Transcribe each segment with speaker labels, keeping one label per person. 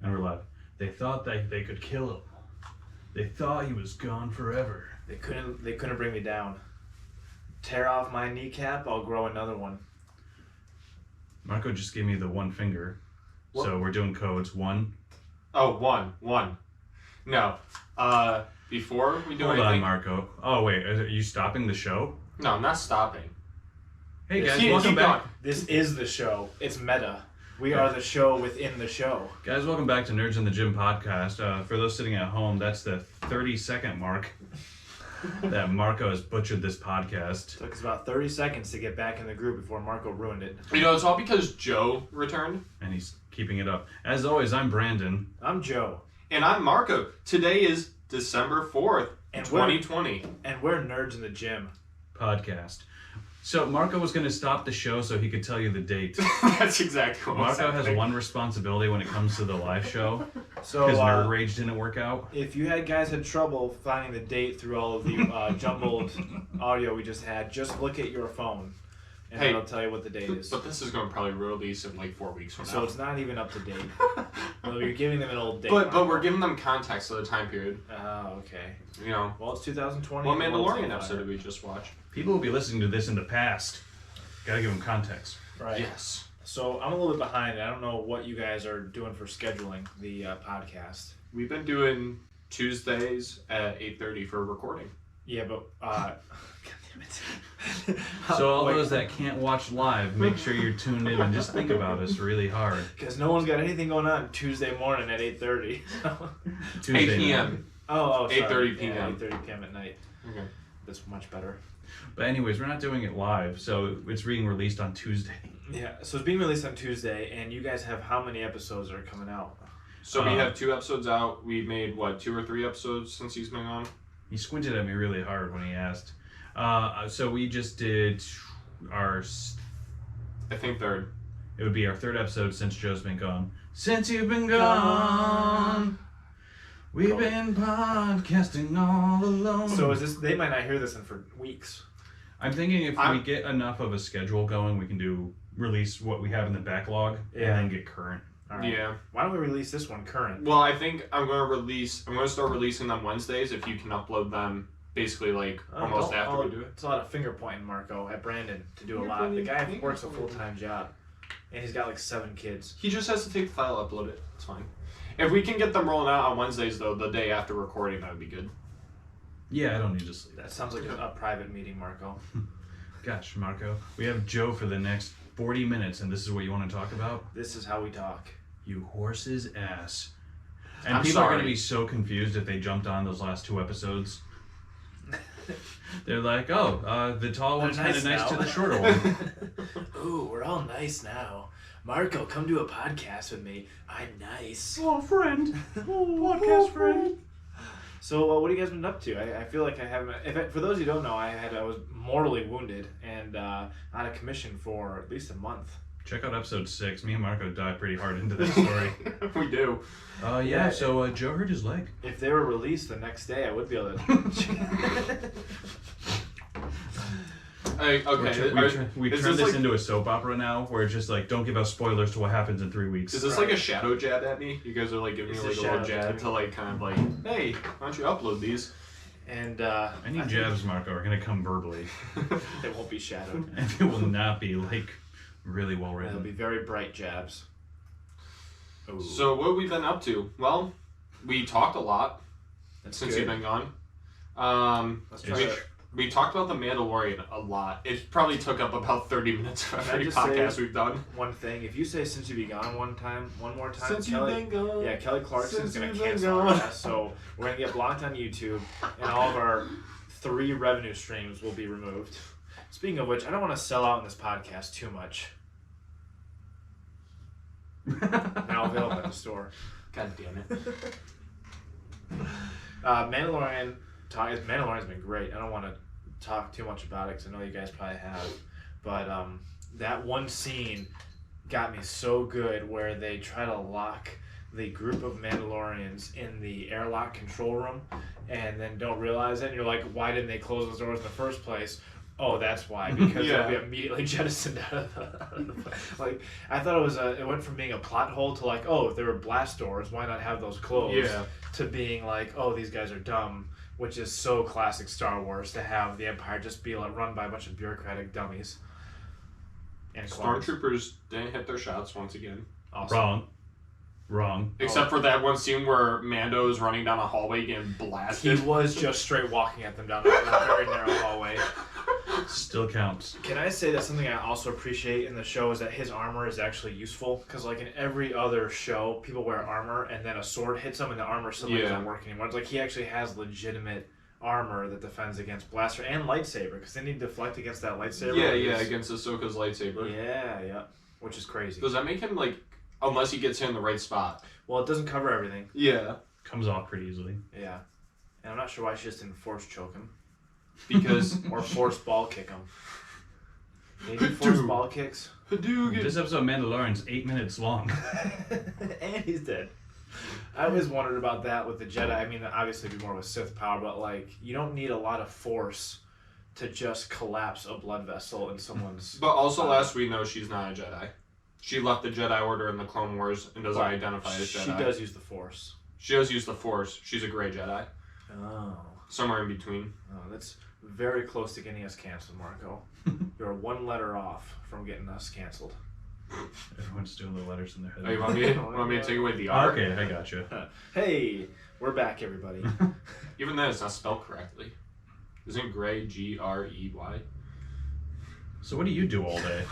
Speaker 1: And we're like, they thought they could kill him. They thought he was gone forever.
Speaker 2: They couldn't bring me down. Tear off my kneecap, I'll grow another one.
Speaker 1: Marco just gave me the one finger.
Speaker 3: What?
Speaker 1: So we're doing codes. 1.
Speaker 3: Oh, one. No. Before we do
Speaker 1: Hold
Speaker 3: anything...
Speaker 1: on, Marco. Oh, wait. Are you stopping the show?
Speaker 3: No, I'm not stopping.
Speaker 1: Hey, guys,
Speaker 3: Keep
Speaker 1: welcome back.
Speaker 3: going.
Speaker 2: This is the show. It's meta. We are the show within the show.
Speaker 1: Guys, welcome back to Nerds in the Gym podcast. For those sitting at home, that's the 30-second mark that Marco has butchered this podcast.
Speaker 2: Took us about 30 seconds to get back in the group before Marco ruined it.
Speaker 3: You know, it's all because Joe returned.
Speaker 1: And he's keeping it up. As always, I'm Brandon.
Speaker 2: I'm Joe.
Speaker 3: And I'm Marco. Today is December 4th,
Speaker 2: And
Speaker 3: 2020.
Speaker 2: And we're Nerds in the Gym.
Speaker 1: Podcast. So Marco was going to stop the show so he could tell you the date.
Speaker 3: That's exactly what
Speaker 1: Marco has
Speaker 3: happening.
Speaker 1: one responsibility when it comes to the live show.
Speaker 2: So
Speaker 1: His Nerd Rage didn't work out.
Speaker 2: if you guys had trouble finding the date through all of the jumbled audio we just had, just look at your phone. And
Speaker 3: Hey,
Speaker 2: it'll tell you what the date is.
Speaker 3: But this is going to probably release in like 4 weeks from now.
Speaker 2: So it's not even up to date. Well, you're giving them an old date.
Speaker 3: But we're giving them context of the time period.
Speaker 2: Oh, okay.
Speaker 3: You know,
Speaker 2: Well, it's 2020.
Speaker 3: what
Speaker 2: and the world's
Speaker 3: Mandalorian
Speaker 2: on
Speaker 3: episode
Speaker 2: fire.
Speaker 3: did we just watch?
Speaker 1: People will be listening to this in the past. Gotta give them context.
Speaker 2: Right.
Speaker 3: Yes.
Speaker 2: So I'm a little bit behind. I don't know what you guys are doing for scheduling the podcast.
Speaker 3: We've been doing Tuesdays at 8:30 for recording.
Speaker 2: Yeah, but God damn it.
Speaker 1: So all those that can't watch live, make sure you're tuned in and just think about us really hard.
Speaker 2: Because no one's got anything going on Tuesday morning at 8:30.
Speaker 1: Tuesday
Speaker 3: 8 p.m.
Speaker 1: night.
Speaker 2: Oh, sorry.
Speaker 3: 8:30 p.m.
Speaker 2: Yeah, 8:30 p.m. at night.
Speaker 3: Okay.
Speaker 2: That's much better.
Speaker 1: But anyways, we're not doing it live, so it's being released on Tuesday.
Speaker 2: Yeah, so it's being released on Tuesday, and you guys have how many episodes that are coming out?
Speaker 3: So we have 2 episodes out. We made, 2 or 3 episodes since he's been on?
Speaker 1: He squinted at me really hard when he asked. So we just did our...
Speaker 3: I think 3rd.
Speaker 1: It would be our 3rd episode since Joe's been gone. Since you've been gone, we've been podcasting all alone.
Speaker 2: So is this? They might not hear this in for weeks.
Speaker 1: I'm thinking if we get enough of a schedule going, we can release what we have in the backlog and then get current.
Speaker 2: All right.
Speaker 3: Yeah.
Speaker 2: Why don't we release this one current?
Speaker 3: Well, I think I'm going to start releasing them Wednesdays if you can upload them basically almost after we do it.
Speaker 2: It's a lot of finger pointing, Marco, at Brandon to do a lot. The guy works a full-time job, and he's got 7 kids.
Speaker 3: He just has to take the file, upload it. It's fine. If we can get them rolling out on Wednesdays, though, the day after recording, that would be good.
Speaker 1: Yeah, I don't need to sleep.
Speaker 2: That sounds like a private meeting, Marco.
Speaker 1: Gosh, Marco, we have Joe for the next 40 minutes, and this is what you want to talk about?
Speaker 2: This is how we talk.
Speaker 1: You horse's ass. And
Speaker 3: I'm
Speaker 1: people are
Speaker 3: sorry.
Speaker 1: going to be so confused if they jumped on those last 2 episodes. They're like, the tall one's
Speaker 2: They're
Speaker 1: kind of nice
Speaker 2: now.
Speaker 1: to the shorter one.
Speaker 2: Ooh, we're all nice now. Marco, come do a podcast with me. I'm nice.
Speaker 1: Oh, friend.
Speaker 2: Podcast friend. So, what have you guys been up to? I feel like I haven't. For those who don't know, I was mortally wounded and out of commission for at least a month.
Speaker 1: Check out episode 6. Me and Marco dive pretty hard into this story.
Speaker 3: We do.
Speaker 1: So Joe hurt his leg.
Speaker 2: If they were released the next day, I would be able to.
Speaker 3: Hey, okay.
Speaker 1: We
Speaker 3: is
Speaker 1: turned
Speaker 3: this
Speaker 1: this into a soap opera now, where it's just don't give out spoilers to what happens in 3 weeks.
Speaker 3: Is this like a shadow jab at me? You guys are giving
Speaker 2: It's
Speaker 3: me
Speaker 2: a
Speaker 3: a little
Speaker 2: shadow
Speaker 3: jab
Speaker 2: jab.
Speaker 3: to kind of hey, why don't you upload these?
Speaker 2: And
Speaker 1: Any jabs, Marco, are going to come verbally.
Speaker 2: they won't be shadowed.
Speaker 1: And it will not be really well
Speaker 2: They'll
Speaker 1: written.
Speaker 2: be very bright jabs. Ooh.
Speaker 3: So what have we been up to? Well, we talked a lot
Speaker 2: That's
Speaker 3: since
Speaker 2: good.
Speaker 3: you've been gone.
Speaker 2: Let's try
Speaker 3: we,
Speaker 2: it.
Speaker 3: we talked about the Mandalorian a lot. It probably took up about 30 minutes of
Speaker 2: Can I
Speaker 3: every
Speaker 2: just
Speaker 3: podcast
Speaker 2: say
Speaker 3: we've done.
Speaker 2: One thing, if you say "since you be gone" one more time,
Speaker 3: Since you've
Speaker 2: Kelly,
Speaker 3: been gone.
Speaker 2: yeah, Kelly Clarkson's
Speaker 3: Since
Speaker 2: gonna
Speaker 3: you've been
Speaker 2: cancel our
Speaker 3: gone.
Speaker 2: ass. So we're gonna get blocked on YouTube, and all of our 3 revenue streams will be removed. Speaking of which, I don't want to sell out in this podcast too much. Now available at the store.
Speaker 3: God damn it.
Speaker 2: Mandalorian's been great. I don't want to talk too much about it because I know you guys probably have, but that one scene got me so good where they try to lock the group of Mandalorians in the airlock control room and then don't realize it, and you're like, why didn't they close those doors in the first place? Oh, that's why. Because
Speaker 3: Yeah.
Speaker 2: they'll be immediately jettisoned out of the like. I thought it was it went from being a plot hole to like, oh, if there were blast doors, why not have those closed?
Speaker 3: Yeah.
Speaker 2: To being like, oh, these guys are dumb, which is so classic Star Wars to have the Empire just be like run by a bunch of bureaucratic dummies. And clones.
Speaker 3: Stormtroopers didn't hit their shots once again.
Speaker 2: Awesome.
Speaker 1: Wrong.
Speaker 3: Except for that one scene where Mando is running down a hallway getting
Speaker 2: He
Speaker 3: blasted.
Speaker 2: was just straight walking at them down a very narrow hallway.
Speaker 1: Still counts.
Speaker 2: Can I say that something I also appreciate in the show is that his armor is actually useful? Because like in every other show, people wear armor and then a sword hits them and the armor suddenly doesn't work anymore. It's like he actually has legitimate armor that defends against blaster and lightsaber because they need to deflect against that lightsaber.
Speaker 3: Yeah, against Ahsoka's lightsaber.
Speaker 2: Yeah, which is crazy.
Speaker 3: Does that make him like, unless he gets hit in the right spot?
Speaker 2: Well, it doesn't cover everything.
Speaker 3: Yeah.
Speaker 1: Comes off pretty easily.
Speaker 2: Yeah, and I'm not sure why she just didn't force choke him
Speaker 3: Because
Speaker 2: or force ball kick him. Maybe force ball kicks.
Speaker 3: Hadouken.
Speaker 1: This episode of Mandalorian's 8 minutes long.
Speaker 2: And he's dead. I always wondered about that with the Jedi. I mean, obviously, it'd be more with Sith power, but like, you don't need a lot of force to just collapse a blood vessel in someone's.
Speaker 3: But also, last we know, she's not a Jedi. She left the Jedi Order in the Clone Wars and doesn't identify as Jedi.
Speaker 2: She does use the Force.
Speaker 3: She does use the Force. She's a gray Jedi.
Speaker 2: Oh.
Speaker 3: Somewhere in between.
Speaker 2: Oh, that's very close to getting us canceled, Marco. You're one letter off from getting us canceled.
Speaker 1: Everyone's doing the letters in their head.
Speaker 3: Oh, you want me to take away the R?
Speaker 1: Okay, I got you.
Speaker 2: Hey, we're back, everybody.
Speaker 3: Even then, it's not spelled correctly. Isn't gray Grey?
Speaker 1: So what do you do all day?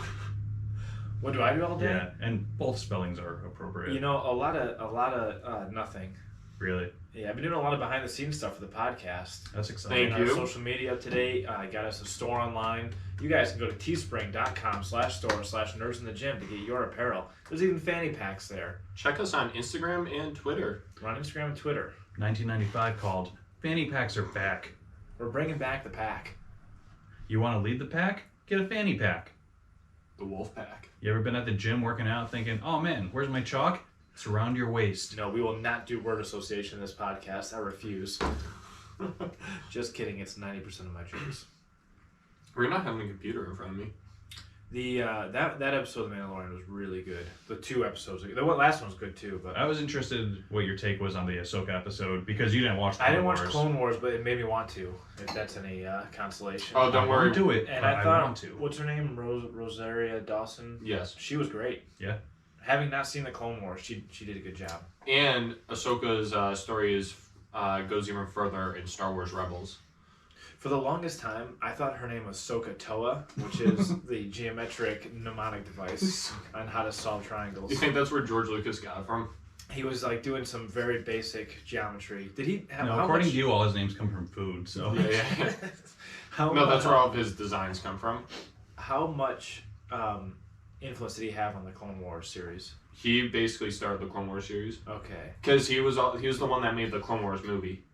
Speaker 2: What do I do all day?
Speaker 1: Yeah, and both spellings are appropriate.
Speaker 2: You know, a lot of nothing.
Speaker 1: Really?
Speaker 2: Yeah, I've been doing a lot of behind the scenes stuff for the podcast.
Speaker 1: That's exciting.
Speaker 3: Thank you.
Speaker 2: Our social media up to date. I got us a store online. You guys can go to teespring.com/store/nerdsinthegym to get your apparel. There's even fanny packs there.
Speaker 3: Check us on Instagram and Twitter.
Speaker 2: We're on Instagram and Twitter.
Speaker 1: 1995 called Fanny Packs Are Back.
Speaker 2: We're bringing back the pack.
Speaker 1: You want to lead the pack? Get a fanny pack.
Speaker 3: The Wolf Pack.
Speaker 1: You ever been at the gym working out thinking, oh man, where's my chalk? It's around your waist.
Speaker 2: No, we will not do word association in this podcast. I refuse. Just kidding. It's 90% of my jokes.
Speaker 3: We're not having a computer in front of me.
Speaker 2: The that episode of The Mandalorian was really good. The 2 episodes. The last one was good too, but
Speaker 1: I was interested what your take was on the Ahsoka episode because you didn't watch Clone
Speaker 2: I didn't watch
Speaker 1: Wars.
Speaker 2: Clone Wars, but it made me want to. If that's any consolation.
Speaker 3: Oh, don't
Speaker 1: I
Speaker 3: worry.
Speaker 1: won't do it,
Speaker 2: And
Speaker 1: but
Speaker 2: I
Speaker 1: I
Speaker 2: thought,
Speaker 1: want to.
Speaker 2: what's her name? Rosaria Dawson.
Speaker 3: Yes.
Speaker 2: She was great.
Speaker 1: Yeah.
Speaker 2: Having not seen the Clone Wars, she did a good job.
Speaker 3: And Ahsoka's story goes even further in Star Wars Rebels.
Speaker 2: For the longest time, I thought her name was Soka-Toa, which is the geometric mnemonic device on how to solve triangles.
Speaker 3: You think that's where George Lucas got it from?
Speaker 2: He was like doing some very basic geometry. Did he have?
Speaker 1: No,
Speaker 2: how
Speaker 1: according
Speaker 2: much,
Speaker 1: to you, all his names come from food, so.
Speaker 3: Yeah.
Speaker 2: how
Speaker 3: No, that's
Speaker 2: much,
Speaker 3: where all of his designs come from.
Speaker 2: How much influence did he have on the Clone Wars series?
Speaker 3: He basically started the Clone Wars series
Speaker 2: Okay.
Speaker 3: because he was the one that made the Clone Wars movie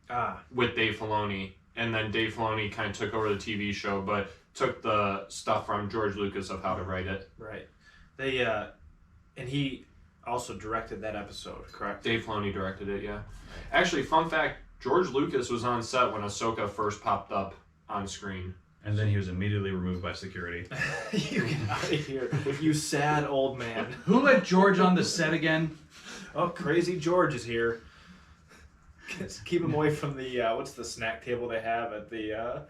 Speaker 2: Ah,
Speaker 3: with Dave Filoni, and then Dave Filoni kind of took over the TV show, but took the stuff from George Lucas of how to write it.
Speaker 2: right. They and he also directed that episode, correct?
Speaker 3: Dave Filoni directed it, yeah. Actually, fun fact: George Lucas was on set when Ahsoka first popped up on screen.
Speaker 1: And then he was immediately removed by security.
Speaker 2: You get out of here, you sad old man.
Speaker 1: Who let George on the set again?
Speaker 2: Oh, Crazy George is here. Keep him away from the what's the snack table they have at the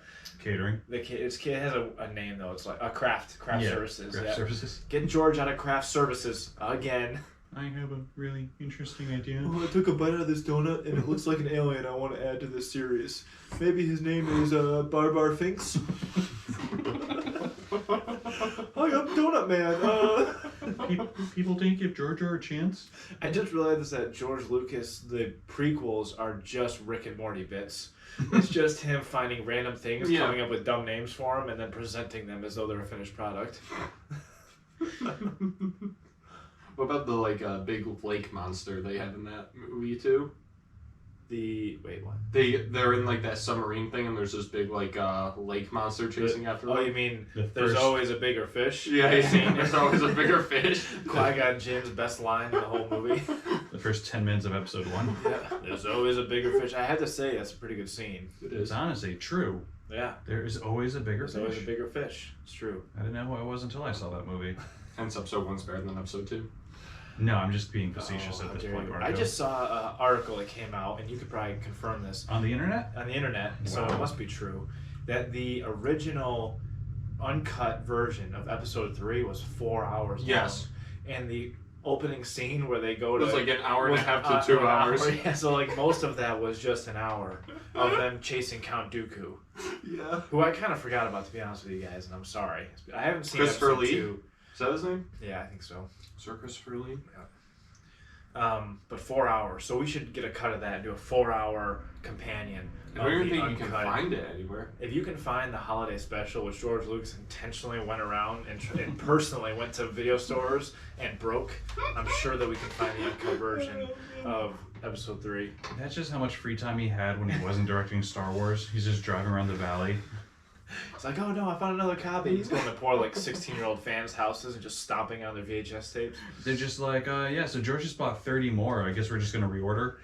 Speaker 1: Catering.
Speaker 2: it has a name though. It's like a craft services.
Speaker 1: Craft services.
Speaker 2: Get George out of craft services again.
Speaker 1: I have a really interesting idea.
Speaker 2: Oh, I took a bite out of this donut and it looks like an alien I want to add to this series. Maybe his name is Barbar Finks. Hi, I'm Donut Man.
Speaker 1: People didn't give Jar Jar a chance?
Speaker 2: I just realized that George Lucas, the prequels are just Rick and Morty bits. It's just him finding random things,
Speaker 3: Yeah.
Speaker 2: coming up with dumb names for them, and then presenting them as though they're a finished product.
Speaker 3: What about the big lake monster they have in that movie too?
Speaker 2: Wait, what?
Speaker 3: They're in like that submarine thing, and there's this big lake monster chasing after them.
Speaker 2: Oh, you mean
Speaker 1: The
Speaker 2: there's
Speaker 1: first-
Speaker 2: always a bigger fish?
Speaker 3: Yeah,
Speaker 2: I've seen
Speaker 3: there's
Speaker 2: it.
Speaker 3: always a bigger fish.
Speaker 2: Qui-Gon Jinn's best line in the whole movie.
Speaker 1: The first 10 minutes of episode 1.
Speaker 2: Yeah, there's always a bigger fish. I had to say that's a pretty good scene.
Speaker 3: It
Speaker 1: It's
Speaker 3: is.
Speaker 1: honestly true.
Speaker 2: Yeah.
Speaker 1: There is always a bigger
Speaker 2: There's always a
Speaker 1: fish.
Speaker 2: bigger fish. It's true.
Speaker 1: I didn't know who I was until I saw that movie.
Speaker 3: Hence, episode 1's better than episode 2.
Speaker 1: No, I'm just being facetious
Speaker 2: Oh,
Speaker 1: at
Speaker 2: how
Speaker 1: this
Speaker 2: dare
Speaker 1: point,
Speaker 2: you.
Speaker 1: Marco.
Speaker 2: I just saw an article that came out, and you could probably confirm this
Speaker 1: On the internet?
Speaker 2: on the internet, so
Speaker 1: Wow.
Speaker 2: it must be true, that the original uncut version of episode 3 was 4 hours
Speaker 3: Yes.
Speaker 2: long. And the opening scene where they go
Speaker 3: It
Speaker 2: to
Speaker 3: was like an hour and a
Speaker 2: was,
Speaker 3: half
Speaker 2: uh,
Speaker 3: to 2
Speaker 2: an hour,
Speaker 3: hours.
Speaker 2: yeah, so like most of that was just an hour of them chasing Count Dooku,
Speaker 3: Yeah.
Speaker 2: who I kind of forgot about, to be honest with you guys, and I'm sorry. I haven't seen
Speaker 3: Christopher
Speaker 2: episode
Speaker 3: Lee?
Speaker 2: 2.
Speaker 3: Is that his name?
Speaker 2: Yeah, I think so.
Speaker 3: Sir Christopher Lee?
Speaker 2: But 4 hours, so we should get a cut of that and do a 4-hour companion.
Speaker 3: I don't even
Speaker 2: of the
Speaker 3: think you can
Speaker 2: uncut.
Speaker 3: find it anywhere.
Speaker 2: If you can find the holiday special, which George Lucas intentionally went around and personally went to video stores and broke, I'm sure that we can find the uncut version of episode 3.
Speaker 1: That's just how much free time he had when he wasn't directing Star Wars. He's just driving around the valley.
Speaker 2: It's like, oh no, I found another copy. He's going to poor like 16-year-old fans' houses and just stomping on their VHS tapes.
Speaker 1: They're just like, yeah, so George just bought 30 more. I guess we're just going to reorder.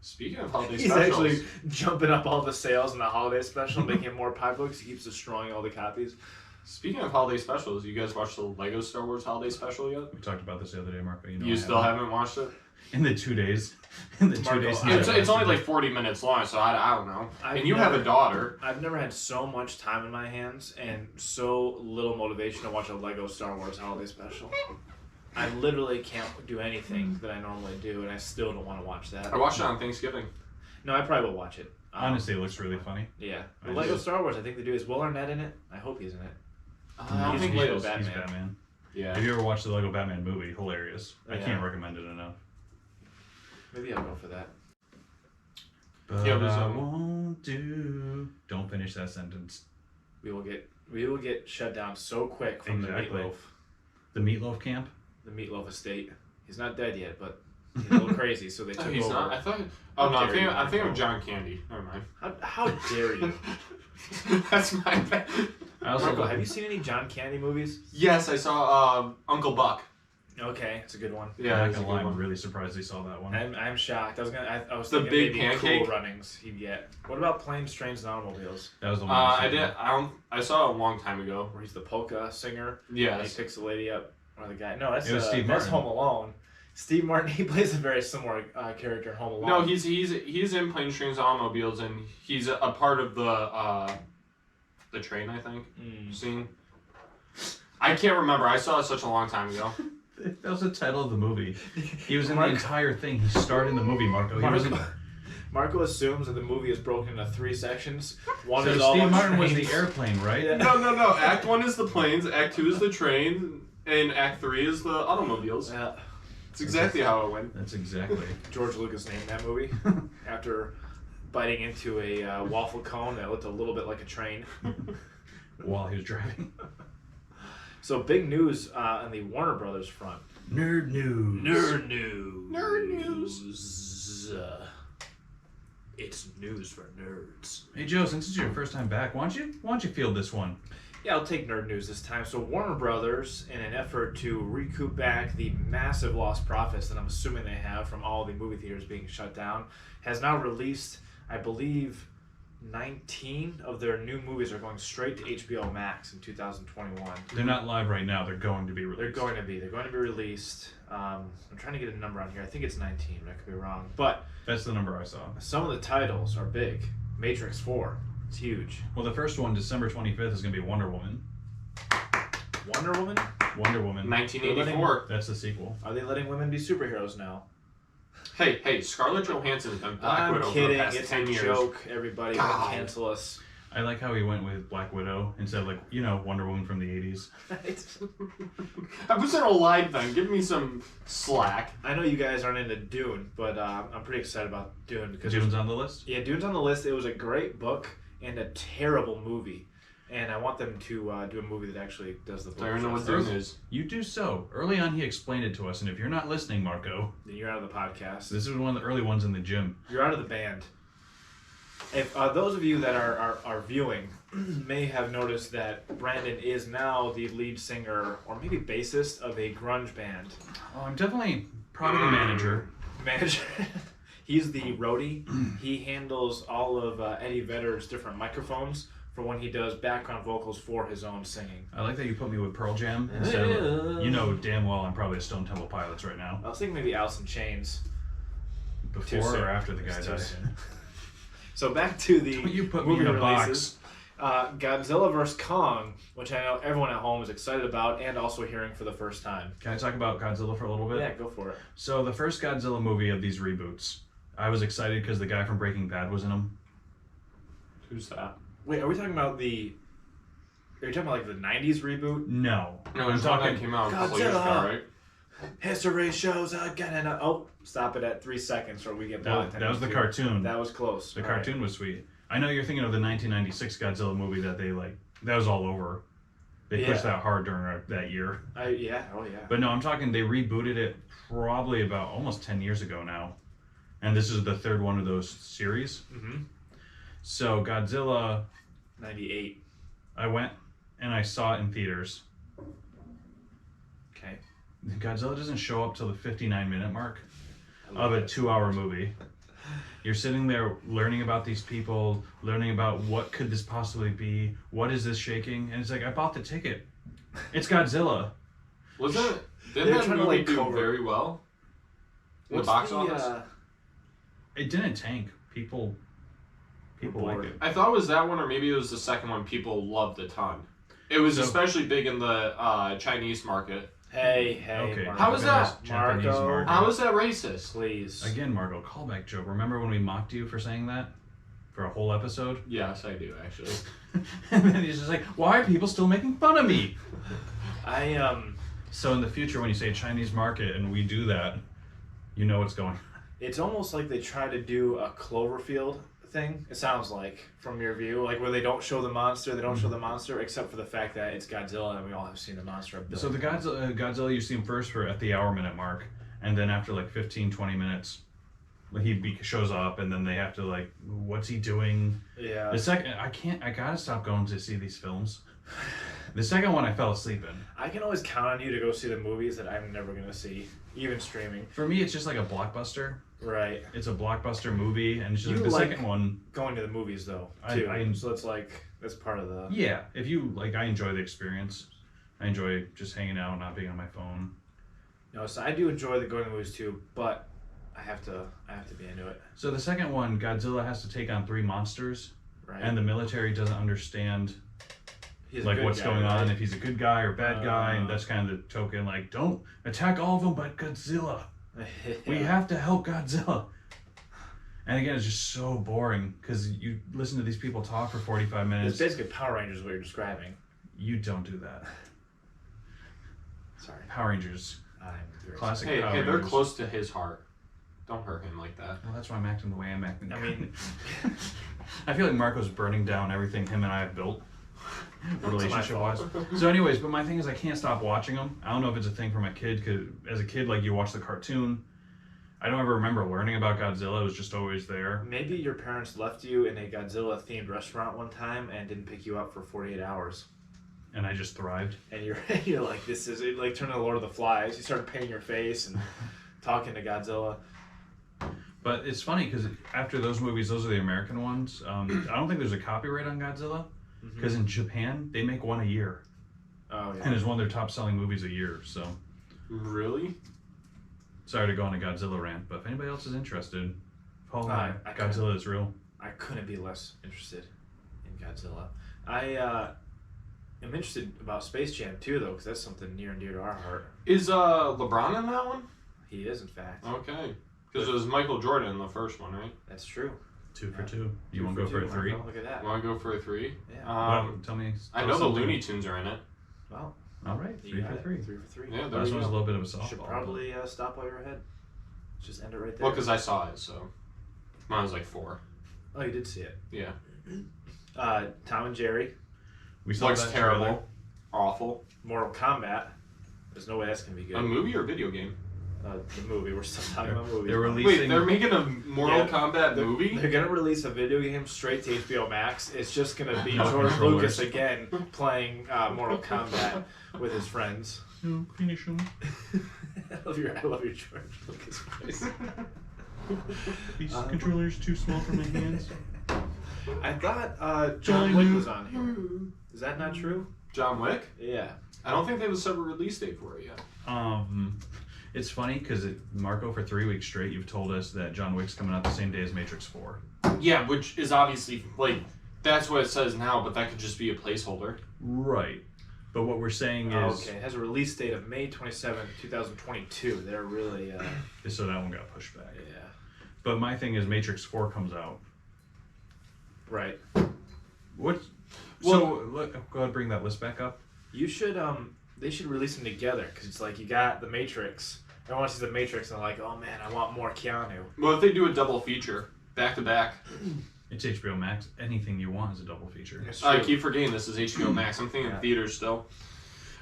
Speaker 3: Speaking of holiday
Speaker 2: He's
Speaker 3: specials,
Speaker 2: actually jumping up all the sales in the holiday special, making it more popular because he keeps destroying all the copies.
Speaker 3: speaking of holiday specials, you guys watched the Lego Star Wars holiday special yet?
Speaker 1: We talked about this the other day, Marco. You know
Speaker 3: You
Speaker 1: I
Speaker 3: still haven't watched it?
Speaker 1: In the 2 days. In the 2
Speaker 2: Marco,
Speaker 1: days.
Speaker 3: It's only like 40 minutes long, so I don't know.
Speaker 2: I've
Speaker 3: And you have a
Speaker 2: never-
Speaker 3: daughter.
Speaker 2: I've never had so much time in my hands and so little motivation to watch a Lego Star Wars holiday special. I literally can't do anything that I normally do, and I still don't want to watch that.
Speaker 3: I watched it on Thanksgiving.
Speaker 2: No, I probably will watch it.
Speaker 1: Honestly, it looks really funny.
Speaker 2: Yeah.
Speaker 1: I
Speaker 2: The Lego
Speaker 1: just-
Speaker 2: Star Wars, I think they do. Is Will Arnett in it? I hope he's in it.
Speaker 3: I don't
Speaker 2: He's
Speaker 3: think he
Speaker 2: Lego
Speaker 3: is.
Speaker 2: Batman.
Speaker 1: He's Batman.
Speaker 3: Yeah.
Speaker 1: Have you ever watched the Lego Batman movie? Hilarious. I
Speaker 2: Yeah.
Speaker 1: can't recommend it enough.
Speaker 2: Maybe I'll go for that.
Speaker 1: But
Speaker 3: Yeah, it was,
Speaker 1: I won't do. Don't finish that sentence.
Speaker 2: We will get shut down so quick from
Speaker 1: Exactly.
Speaker 2: the Meatloaf.
Speaker 1: The Meatloaf Camp?
Speaker 2: The Meatloaf estate. He's not dead yet, but he's a little crazy, so they
Speaker 3: No,
Speaker 2: took
Speaker 3: he's
Speaker 2: over.
Speaker 3: not. I thought. Oh no,
Speaker 2: How dare you,
Speaker 3: I think
Speaker 2: Marco.
Speaker 3: of John Candy. Never mind.
Speaker 2: How dare you?
Speaker 3: That's my bad.
Speaker 1: I also
Speaker 2: Marco,
Speaker 1: love-
Speaker 2: have you seen any John Candy movies?
Speaker 3: Yes, I saw Uncle Buck.
Speaker 2: Okay, it's a good one.
Speaker 3: Yeah,
Speaker 1: I'm
Speaker 3: that's a
Speaker 1: not
Speaker 3: good
Speaker 1: gonna lie, I'm
Speaker 3: one.
Speaker 1: really surprised they saw that one.
Speaker 2: I'm shocked. I was
Speaker 3: The
Speaker 2: thinking
Speaker 3: Big
Speaker 2: maybe
Speaker 3: Pancake?
Speaker 2: Cool Runnings he'd get. What about Planes, Trains, and Automobiles?
Speaker 1: That was the one.
Speaker 3: I
Speaker 1: saw.
Speaker 3: did. I saw it a long time ago.
Speaker 2: Where he's the polka singer. And
Speaker 3: Yes.
Speaker 2: he picks the lady up, or the guy. No, that's
Speaker 1: It was Steve
Speaker 2: that's
Speaker 1: Martin.
Speaker 2: Home Alone. Steve Martin. He plays a very similar character in Home Alone.
Speaker 3: No, he's in Planes, Trains, and Automobiles, and he's a part of the train. I think scene. I can't remember. I saw it such a long time ago.
Speaker 1: That was the title of the movie. He was in
Speaker 2: Marco-
Speaker 1: the entire thing. He starred in the movie, Marco. He wasn't.
Speaker 2: Marco assumes that the movie is broken into 3 sections. One
Speaker 1: So
Speaker 2: is all
Speaker 1: Steve
Speaker 2: on
Speaker 1: Martin was the
Speaker 2: trains.
Speaker 1: airplane, right?
Speaker 2: Yeah.
Speaker 3: No. Act 1 is the planes. Act 2 is the train, and Act 3 is the automobiles.
Speaker 2: Yeah.
Speaker 3: It's exactly how it went.
Speaker 1: That's exactly.
Speaker 2: George Lucas named that movie after biting into a waffle cone that looked a little bit like a train.
Speaker 1: While he was driving.
Speaker 2: So big news on the Warner Brothers front.
Speaker 1: Nerd news.
Speaker 2: Nerd news.
Speaker 3: Nerd news.
Speaker 2: It's news for nerds.
Speaker 1: Hey Joe, since it's your first time back, why don't you field this one?
Speaker 2: Yeah, I'll take nerd news this time. So Warner Brothers, in an effort to recoup back the massive lost profits that I'm assuming they have from all the movie theaters being shut down, has now released, I believe, 19 of their new movies are going straight to HBO Max in 2021.
Speaker 1: They're not live right now. They're going to be released.
Speaker 2: They're going to be released. I'm trying to get a number on here. I think it's 19, but I could be wrong. But
Speaker 1: That's the number I saw.
Speaker 2: some of the titles are big. Matrix 4, it's huge.
Speaker 1: Well, the first one, December 25th, is going to be Wonder Woman.
Speaker 2: Wonder Woman?
Speaker 1: Wonder Woman.
Speaker 3: 1984.
Speaker 1: That's the sequel.
Speaker 2: Are they letting women be superheroes now?
Speaker 3: Hey, Scarlett Johansson's been Black
Speaker 2: I'm
Speaker 3: Widow
Speaker 2: kidding.
Speaker 3: for the past
Speaker 2: It's
Speaker 3: 10
Speaker 2: a
Speaker 3: years.
Speaker 2: joke. Everybody will
Speaker 3: God.
Speaker 2: cancel us.
Speaker 1: I like how he went with Black Widow instead of, Wonder Woman from the 80s.
Speaker 3: I wasn't alive then. Give me some slack.
Speaker 2: I know you guys aren't into Dune, but I'm pretty excited about Dune because
Speaker 1: Dune's on the list?
Speaker 2: yeah, Dune's on the list. It was a great book and a terrible movie, and I want them to do a movie that actually does the book.
Speaker 3: I don't know what
Speaker 2: justice.
Speaker 3: Dune is.
Speaker 1: You do so. Early on, he explained it to us, and if you're not listening, Marco,
Speaker 2: Then you're out of the podcast.
Speaker 1: this is one of the early ones in the gym.
Speaker 2: You're out of the band. If those of you that are viewing may have noticed that Brandon is now the lead singer or maybe bassist of a grunge band.
Speaker 1: Oh, I'm definitely proud of the manager.
Speaker 2: Manager. He's the roadie. He handles all of Eddie Vedder's different microphones for when he does background vocals for his own singing.
Speaker 1: I like that you put me with Pearl Jam instead of, you know damn well I'm probably a Stone Temple Pilots right now.
Speaker 2: I was thinking maybe Alice in Chains.
Speaker 1: Before or after the guy
Speaker 2: It's too
Speaker 1: died?
Speaker 2: soon. So back to the
Speaker 1: You put me
Speaker 2: movie
Speaker 1: in a
Speaker 2: releases. Godzilla vs. Kong, which I know everyone at home is excited about and also hearing for the first time.
Speaker 1: Can I talk about Godzilla for a little bit?
Speaker 2: Yeah, go for it.
Speaker 1: So the first Godzilla movie of these reboots, I was excited because the guy from Breaking Bad was in them.
Speaker 3: Who's that?
Speaker 2: Wait, are we talking about the... Are you talking about like the 90s reboot?
Speaker 1: No.
Speaker 3: No,
Speaker 1: I'm
Speaker 3: it's one that
Speaker 1: talking...
Speaker 3: came out a couple years ago,
Speaker 2: Godzilla.
Speaker 3: right?
Speaker 2: History shows again and... Oh, stop it at 3 seconds or we get blocked.
Speaker 1: That was the cartoon.
Speaker 2: That was close.
Speaker 1: The
Speaker 2: All
Speaker 1: cartoon was sweet. I know you're thinking of the 1996 Godzilla movie that they like. That was all over. They pushed that hard during that year.
Speaker 2: Yeah, oh yeah.
Speaker 1: But no, I'm talking. They rebooted it probably about almost 10 years ago now, and this is the third one of those series.
Speaker 2: Mm-hmm.
Speaker 1: So Godzilla,
Speaker 2: 98.
Speaker 1: I went and I saw it in theaters.
Speaker 2: Okay.
Speaker 1: Godzilla doesn't show up till the 59-minute mark
Speaker 2: I love
Speaker 1: of a
Speaker 2: it.
Speaker 1: 2-hour movie. You're sitting there learning about these people, learning about what could this possibly be, what is this shaking, and it's like, I bought the ticket. It's Godzilla.
Speaker 3: Wasn't
Speaker 2: They
Speaker 3: didn't
Speaker 2: were
Speaker 3: that
Speaker 2: trying to,
Speaker 3: movie
Speaker 2: like,
Speaker 3: do
Speaker 2: cover-
Speaker 3: very well in the
Speaker 2: What's
Speaker 3: box office?
Speaker 1: It didn't tank. People like
Speaker 2: bored.
Speaker 1: it.
Speaker 3: I thought it was that one, or maybe it was the second one. People loved a ton. It was
Speaker 1: So-
Speaker 3: especially big in the Chinese market.
Speaker 2: Hey,
Speaker 1: Okay.
Speaker 2: Marco.
Speaker 3: How is that?
Speaker 1: Japanese
Speaker 2: Marco.
Speaker 1: market.
Speaker 3: How is that racist?
Speaker 2: Please.
Speaker 1: Again, Margot, callback joke. Remember when we mocked you for saying that? For a whole episode?
Speaker 3: Yes, I do actually.
Speaker 1: And then he's just like, why are people still making fun of me? So in the future, when you say Chinese market and we do that, you know what's going on.
Speaker 2: It's almost like they try to do a Cloverfield thing. It sounds like, from your view, like where they don't show the monster, except for the fact that it's Godzilla and we all have seen the monster. a
Speaker 1: So the
Speaker 2: billion times.
Speaker 1: Godzilla, you see him first at the hour-minute mark, and then after like 15, 20 minutes, shows up, and then they have to like, what's he doing?
Speaker 2: Yeah.
Speaker 1: The second, I gotta stop going to see these films. The second one I fell asleep in.
Speaker 2: I can always count on you to go see the movies that I'm never gonna see, even streaming.
Speaker 1: For me, it's just like a blockbuster.
Speaker 2: Right.
Speaker 1: It's a blockbuster movie, and it's just
Speaker 2: You
Speaker 1: the
Speaker 2: like-
Speaker 1: second one.
Speaker 2: Going to the movies though,
Speaker 1: I-
Speaker 2: too. So it's like that's part of the.
Speaker 1: Yeah, if you like, I enjoy the experience. I enjoy just hanging out, not being on my phone.
Speaker 2: No, so I do enjoy the going to the movies too, but I have to be into it.
Speaker 1: So the second one, Godzilla has to take on 3 monsters,
Speaker 2: Right.
Speaker 1: and the military doesn't understand
Speaker 2: He's a
Speaker 1: like
Speaker 2: good
Speaker 1: what's
Speaker 2: guy,
Speaker 1: going on,
Speaker 2: right?
Speaker 1: if he's a good guy or bad guy, and that's kind of the token. Like, don't attack all of them, but Godzilla. We have to help Godzilla. And again, it's just so boring because you listen to these people talk for 45
Speaker 2: It's
Speaker 1: minutes.
Speaker 2: basically Power Rangers what you're describing.
Speaker 1: You don't do that.
Speaker 2: Sorry.
Speaker 1: Power Rangers,
Speaker 2: I'm very
Speaker 1: classic.
Speaker 3: Hey,
Speaker 1: Power
Speaker 3: hey, they're
Speaker 1: Rangers.
Speaker 3: close to his heart. Don't hurt him like that.
Speaker 1: Well, that's why I'm acting the way I'm acting.
Speaker 2: I mean-
Speaker 1: I feel like Marco's burning down everything him and I have built,
Speaker 2: my
Speaker 1: relationship wise.
Speaker 2: fault.
Speaker 1: So, anyways, but my thing is I can't stop watching them. I don't know if it's a thing for my kid, because as a kid, like you watch the cartoon. I don't ever remember learning about Godzilla. It was just always there.
Speaker 2: Maybe your parents left you in a Godzilla themed restaurant one time and didn't pick you up for 48 hours.
Speaker 1: And I just thrived.
Speaker 2: And you're like, this is it, like turning to Lord of the Flies. You started painting your face and talking to Godzilla.
Speaker 1: But it's funny because after those movies, those are the American ones. I don't think there's a copyright on Godzilla because in Japan they make one a year,
Speaker 2: Oh yeah.
Speaker 1: and it's one of their top selling movies a year. So
Speaker 3: Really?
Speaker 1: sorry to go on a Godzilla rant, but if anybody else is interested, follow me.
Speaker 2: I
Speaker 1: Godzilla is real.
Speaker 2: I couldn't be less interested in Godzilla. I am interested about Space Jam too, though, because that's something near and dear to our heart.
Speaker 3: Is LeBron in that one?
Speaker 2: He is, in fact.
Speaker 3: Okay. Because it was Michael Jordan in the first one, right?
Speaker 2: That's true.
Speaker 1: 2 for
Speaker 2: Yeah.
Speaker 1: 2. You
Speaker 2: Two
Speaker 1: want to go for a
Speaker 2: two,
Speaker 1: 3?
Speaker 2: Marco, look at that.
Speaker 3: Want to go for a 3?
Speaker 2: Yeah.
Speaker 1: Tell me.
Speaker 3: I
Speaker 1: tell
Speaker 3: know
Speaker 1: us
Speaker 3: the
Speaker 1: something.
Speaker 3: Looney Tunes are in it.
Speaker 2: Well,
Speaker 1: All right,
Speaker 2: you
Speaker 1: 3
Speaker 2: got
Speaker 1: for
Speaker 2: it.
Speaker 1: 3.
Speaker 2: 3 for 3.
Speaker 3: Yeah, there
Speaker 1: Last
Speaker 3: you
Speaker 1: one was a
Speaker 3: go.
Speaker 1: little bit of a softball.
Speaker 2: Should probably stop while you're ahead. Just end it right there.
Speaker 3: Well, because I saw it, so mine was like 4.
Speaker 2: Oh, you did see it.
Speaker 3: Yeah.
Speaker 2: Tom and Jerry,
Speaker 1: We saw
Speaker 3: Looks
Speaker 1: that
Speaker 3: terrible.
Speaker 1: trailer.
Speaker 3: Awful.
Speaker 2: Mortal Kombat. There's no way that's gonna be good.
Speaker 3: A movie or a video game?
Speaker 2: The movie. We're still talking about movies.
Speaker 1: They're
Speaker 2: now.
Speaker 1: releasing.
Speaker 3: Wait, they're making a Mortal
Speaker 2: Yeah.
Speaker 3: Kombat movie?
Speaker 2: They're gonna release a video game straight to HBO Max. It's just gonna be
Speaker 1: No
Speaker 2: George
Speaker 1: controllers.
Speaker 2: Lucas again playing Mortal Kombat with his friends.
Speaker 1: No, finish him.
Speaker 2: I love your George Lucas voice.
Speaker 1: These controllers too small for my hands.
Speaker 2: I thought John Wick was on here. Is that not true?
Speaker 3: John Wick?
Speaker 2: Yeah.
Speaker 3: I don't think they have a separate release date for it yet.
Speaker 1: It's funny because Marco, for 3 weeks straight, you've told us that John Wick's coming out the same day as Matrix 4.
Speaker 3: Yeah, which is obviously like that's what it says now, but that could just be a placeholder.
Speaker 1: Right. But what we're saying is...
Speaker 2: Okay, it has a release date of May 27th, 2022. They're really...
Speaker 1: So that one got pushed back.
Speaker 2: Yeah.
Speaker 1: But my thing is Matrix 4 comes out.
Speaker 2: Right.
Speaker 1: What? So, go ahead and bring that list back up.
Speaker 2: You should, they should release them together, because it's like you got The Matrix. Everyone sees The Matrix and they're like, oh man, I want more Keanu.
Speaker 3: Well, if they do a double feature, back to back.
Speaker 1: It's HBO Max. Anything you want is a double feature.
Speaker 3: I keep forgetting this is HBO Max. I'm thinking theaters still.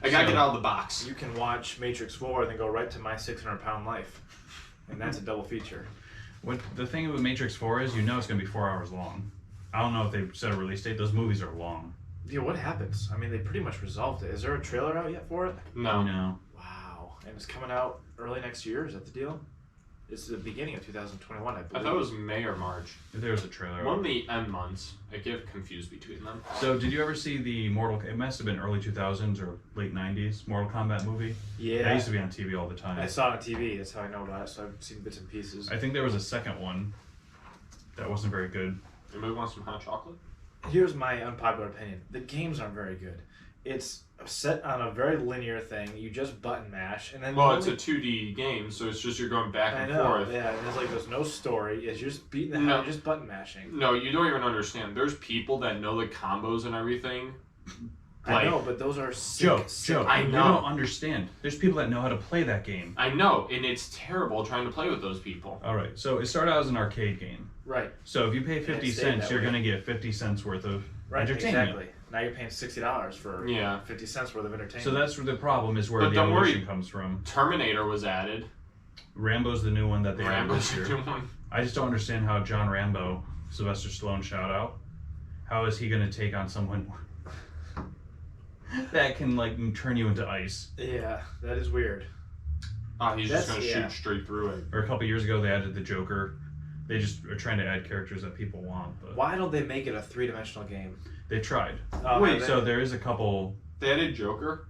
Speaker 3: I gotta get out of the box.
Speaker 2: You can watch Matrix 4 and then go right to My 600-Pound Life. And that's a double feature.
Speaker 1: What the thing with Matrix 4 is, you know it's going to be 4 hours long. I don't know if they've set a release date. Those movies are long.
Speaker 2: Yeah, what happens? I mean, they pretty much resolved it. Is there a trailer out yet for it?
Speaker 3: No.
Speaker 2: Wow. And it's coming out early next year? Is that the deal? It's the beginning of 2021, I believe.
Speaker 3: I thought it was May or March.
Speaker 1: There was a trailer.
Speaker 3: One of the end months. I get confused between them.
Speaker 1: So, did you ever see the it must have been early 2000s or late 90s, Mortal Kombat movie?
Speaker 2: Yeah.
Speaker 1: That used to be on TV all the time.
Speaker 2: I saw it on TV. That's how I know about it. So I've seen bits and pieces.
Speaker 1: I think there was a second one that wasn't very good.
Speaker 3: Anybody want some hot chocolate?
Speaker 2: Here's my unpopular opinion. The games aren't very good. It's set on a very linear thing. You just button mash, and then
Speaker 3: it's a 2D game, so it's just you're going back and forth.
Speaker 2: Yeah, and there's no story. It's just beating the you're just button mashing.
Speaker 3: No, you don't even understand. There's people that know the combos and everything.
Speaker 2: I know, but those are sick.
Speaker 1: Joe,
Speaker 3: I know.
Speaker 1: You don't understand. There's people that know how to play that game.
Speaker 3: I know, and it's terrible trying to play with those people.
Speaker 1: All right, so it started out as an arcade game.
Speaker 2: Right.
Speaker 1: So if you pay 50 cents, you're going to get 50 cents worth of entertainment.
Speaker 2: Exactly. Now you're paying $60 for 50 cents worth of entertainment.
Speaker 1: So that's where the problem is, where the evolution comes from.
Speaker 3: Terminator was added.
Speaker 1: Rambo's the new one that they added
Speaker 3: Rambo's
Speaker 1: this year.
Speaker 3: the new one.
Speaker 1: I just don't understand how John Rambo, Sylvester Stallone shout out, how is he going to take on someone that can turn you into ice?
Speaker 2: Yeah, that is weird.
Speaker 3: He's just going to shoot straight through it.
Speaker 1: Or a couple years ago, they added the Joker. They just are trying to add characters that people want. But
Speaker 2: why don't they make it a three-dimensional game?
Speaker 1: They tried.
Speaker 3: Wait,
Speaker 1: so there is a couple.
Speaker 3: They added Joker?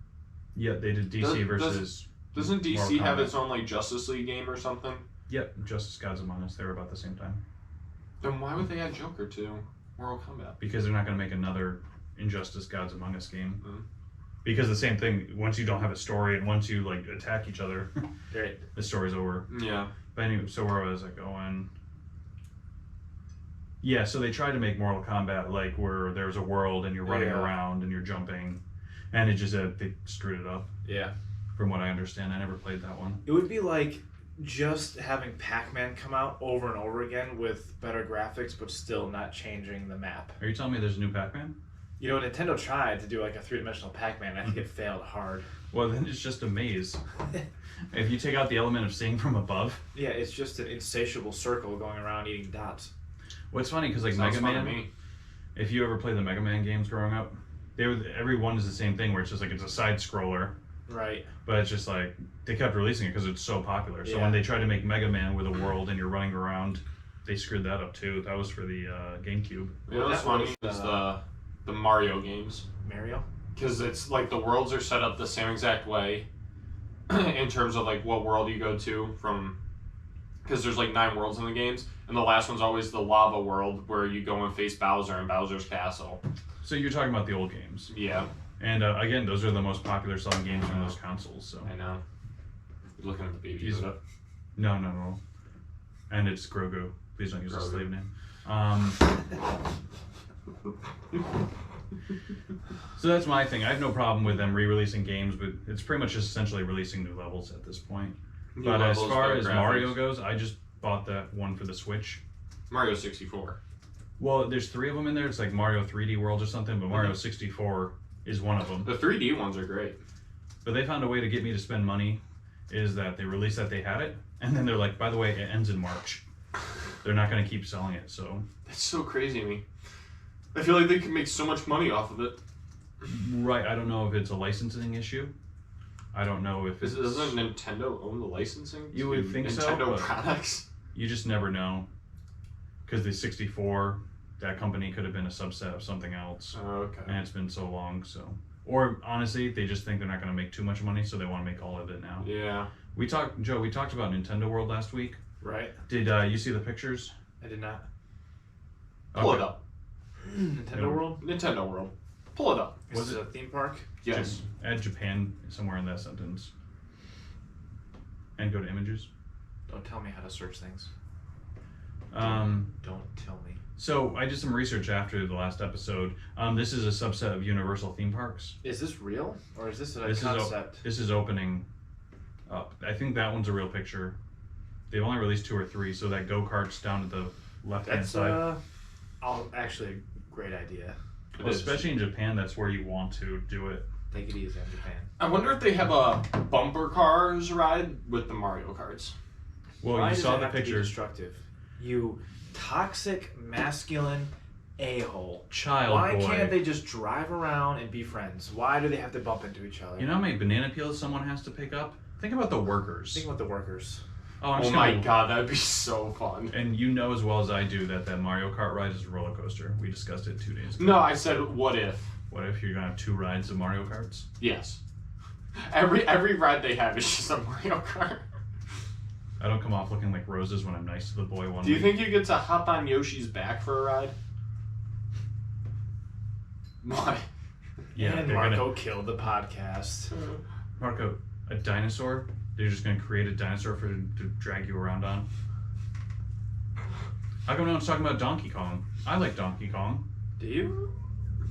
Speaker 1: Yeah, they did DC versus.
Speaker 3: Doesn't DC have its own Justice League game or something?
Speaker 1: Yep, Justice Gods Among Us. They were about the same time.
Speaker 3: Then why would they add Joker to Mortal Kombat?
Speaker 1: Because they're not going to make another Injustice Gods Among Us game. Mm-hmm. Because the same thing, once you don't have a story and once you attack each other,
Speaker 2: right,
Speaker 1: the story's over.
Speaker 3: Yeah.
Speaker 1: But anyway, so where was I going? Yeah, so they tried to make Mortal Kombat where there's a world and you're running around and you're jumping, and it just they screwed it up.
Speaker 2: Yeah.
Speaker 1: From what I understand, I never played that one.
Speaker 2: It would be like just having Pac-Man come out over and over again with better graphics, but still not changing the map.
Speaker 1: Are you telling me there's a new Pac-Man?
Speaker 2: You know, Nintendo tried to do a three-dimensional Pac-Man. I think it failed hard.
Speaker 1: Well, then it's just a maze. If you take out the element of seeing from above.
Speaker 2: Yeah, it's just an insatiable circle going around eating dots.
Speaker 1: What's funny, because Mega Man, if you ever played the Mega Man games growing up, every one is the same thing, where it's just it's a side scroller.
Speaker 2: Right.
Speaker 1: But it's just they kept releasing it because it's so popular. So when they tried to make Mega Man with a world and you're running around, they screwed that up too. That was for the GameCube.
Speaker 3: You know what's funny is the Mario games.
Speaker 2: Mario?
Speaker 3: Because it's the worlds are set up the same exact way in terms of what world you go to from. Because there's 9 worlds in the games, and the last one's always the lava world where you go and face Bowser in Bowser's castle.
Speaker 1: So you're talking about the old games.
Speaker 3: Yeah.
Speaker 1: And again, those are the most popular selling games on those consoles. So
Speaker 3: I know. You're looking at the baby.
Speaker 1: No. And it's Grogu. Please don't use a slave name. So that's my thing. I have no problem with them re-releasing games, but it's pretty much just essentially releasing new levels at this point. But as far as Mario goes, I just bought that one for the Switch.
Speaker 3: Mario 64.
Speaker 1: Well, there's 3 of them in there. It's like Mario 3D World or something, but Mario 64 is one of them.
Speaker 3: The 3D ones are great.
Speaker 1: But they found a way to get me to spend money, is that they released that they had it, and then they're like, by the way, it ends in March. They're not going to keep selling it, so...
Speaker 3: That's so crazy to me. I feel like they can make so much money off of it.
Speaker 1: Right, I don't know if it's a licensing issue. I don't know if it's...
Speaker 3: Doesn't Nintendo own the licensing?
Speaker 1: You would think so,
Speaker 3: Nintendo products?
Speaker 1: you just never know. Because the 64, that company could have been a subset of something else.
Speaker 3: Oh, okay.
Speaker 1: And it's been so long, so. Or honestly, they just think they're not going to make too much money, so they want to make all of it now.
Speaker 3: Yeah.
Speaker 1: We talked about Nintendo World last week.
Speaker 2: Right.
Speaker 1: Did you see the pictures?
Speaker 2: I did not.
Speaker 3: Pull
Speaker 1: Okay.
Speaker 3: it up.
Speaker 2: Nintendo World?
Speaker 3: Nintendo World. Pull it up.
Speaker 2: Was it a theme park?
Speaker 3: Yes.
Speaker 1: Just add Japan somewhere in that sentence. And go to images.
Speaker 2: Don't tell me how to search things.
Speaker 1: Um,
Speaker 2: Don't tell me.
Speaker 1: so I did some research after the last episode. This is a subset of Universal theme parks.
Speaker 2: Is this real? Or is this a
Speaker 1: This
Speaker 2: concept?
Speaker 1: This is opening up. I think that one's a real picture. They've only released 2 or 3, so that go-kart's down at the left-hand
Speaker 2: That's
Speaker 1: side.
Speaker 2: actually a great idea.
Speaker 3: It
Speaker 1: Well,
Speaker 3: is.
Speaker 1: especially in Japan, that's where you want to do it.
Speaker 2: Take it easy in Japan.
Speaker 3: I wonder if they have a bumper cars ride with the Mario Karts.
Speaker 1: Well,
Speaker 2: Why
Speaker 1: you
Speaker 2: does
Speaker 1: saw
Speaker 2: it
Speaker 1: the
Speaker 2: have to be
Speaker 1: picture.
Speaker 2: destructive? You toxic, masculine a-hole.
Speaker 1: Child
Speaker 2: Why
Speaker 1: boy.
Speaker 2: can't they just drive around and be friends? Why do they have to bump into each other?
Speaker 1: You know how many banana peels someone has to pick up? Think about the workers.
Speaker 2: Think about the workers.
Speaker 1: Oh, I'm
Speaker 3: Oh
Speaker 1: just
Speaker 3: my
Speaker 1: gonna-
Speaker 3: god, that'd be so fun.
Speaker 1: And you know as well as I do that Mario Kart ride is a roller coaster. We discussed it 2 days ago.
Speaker 3: No, I said what if.
Speaker 1: What if you're gonna have 2 rides of Mario Karts?
Speaker 3: Yes. Every ride they have is just a Mario Kart.
Speaker 1: I don't come off looking like roses when I'm nice to the boy one
Speaker 3: Do you
Speaker 1: week.
Speaker 3: think you get to hop on Yoshi's back for a ride? Why?
Speaker 1: Yeah,
Speaker 2: and
Speaker 1: they're
Speaker 2: Marco killed the podcast.
Speaker 1: Marco, a dinosaur? They're just gonna create a dinosaur to drag you around on? How come no one's talking about Donkey Kong? I like Donkey Kong.
Speaker 2: Do you?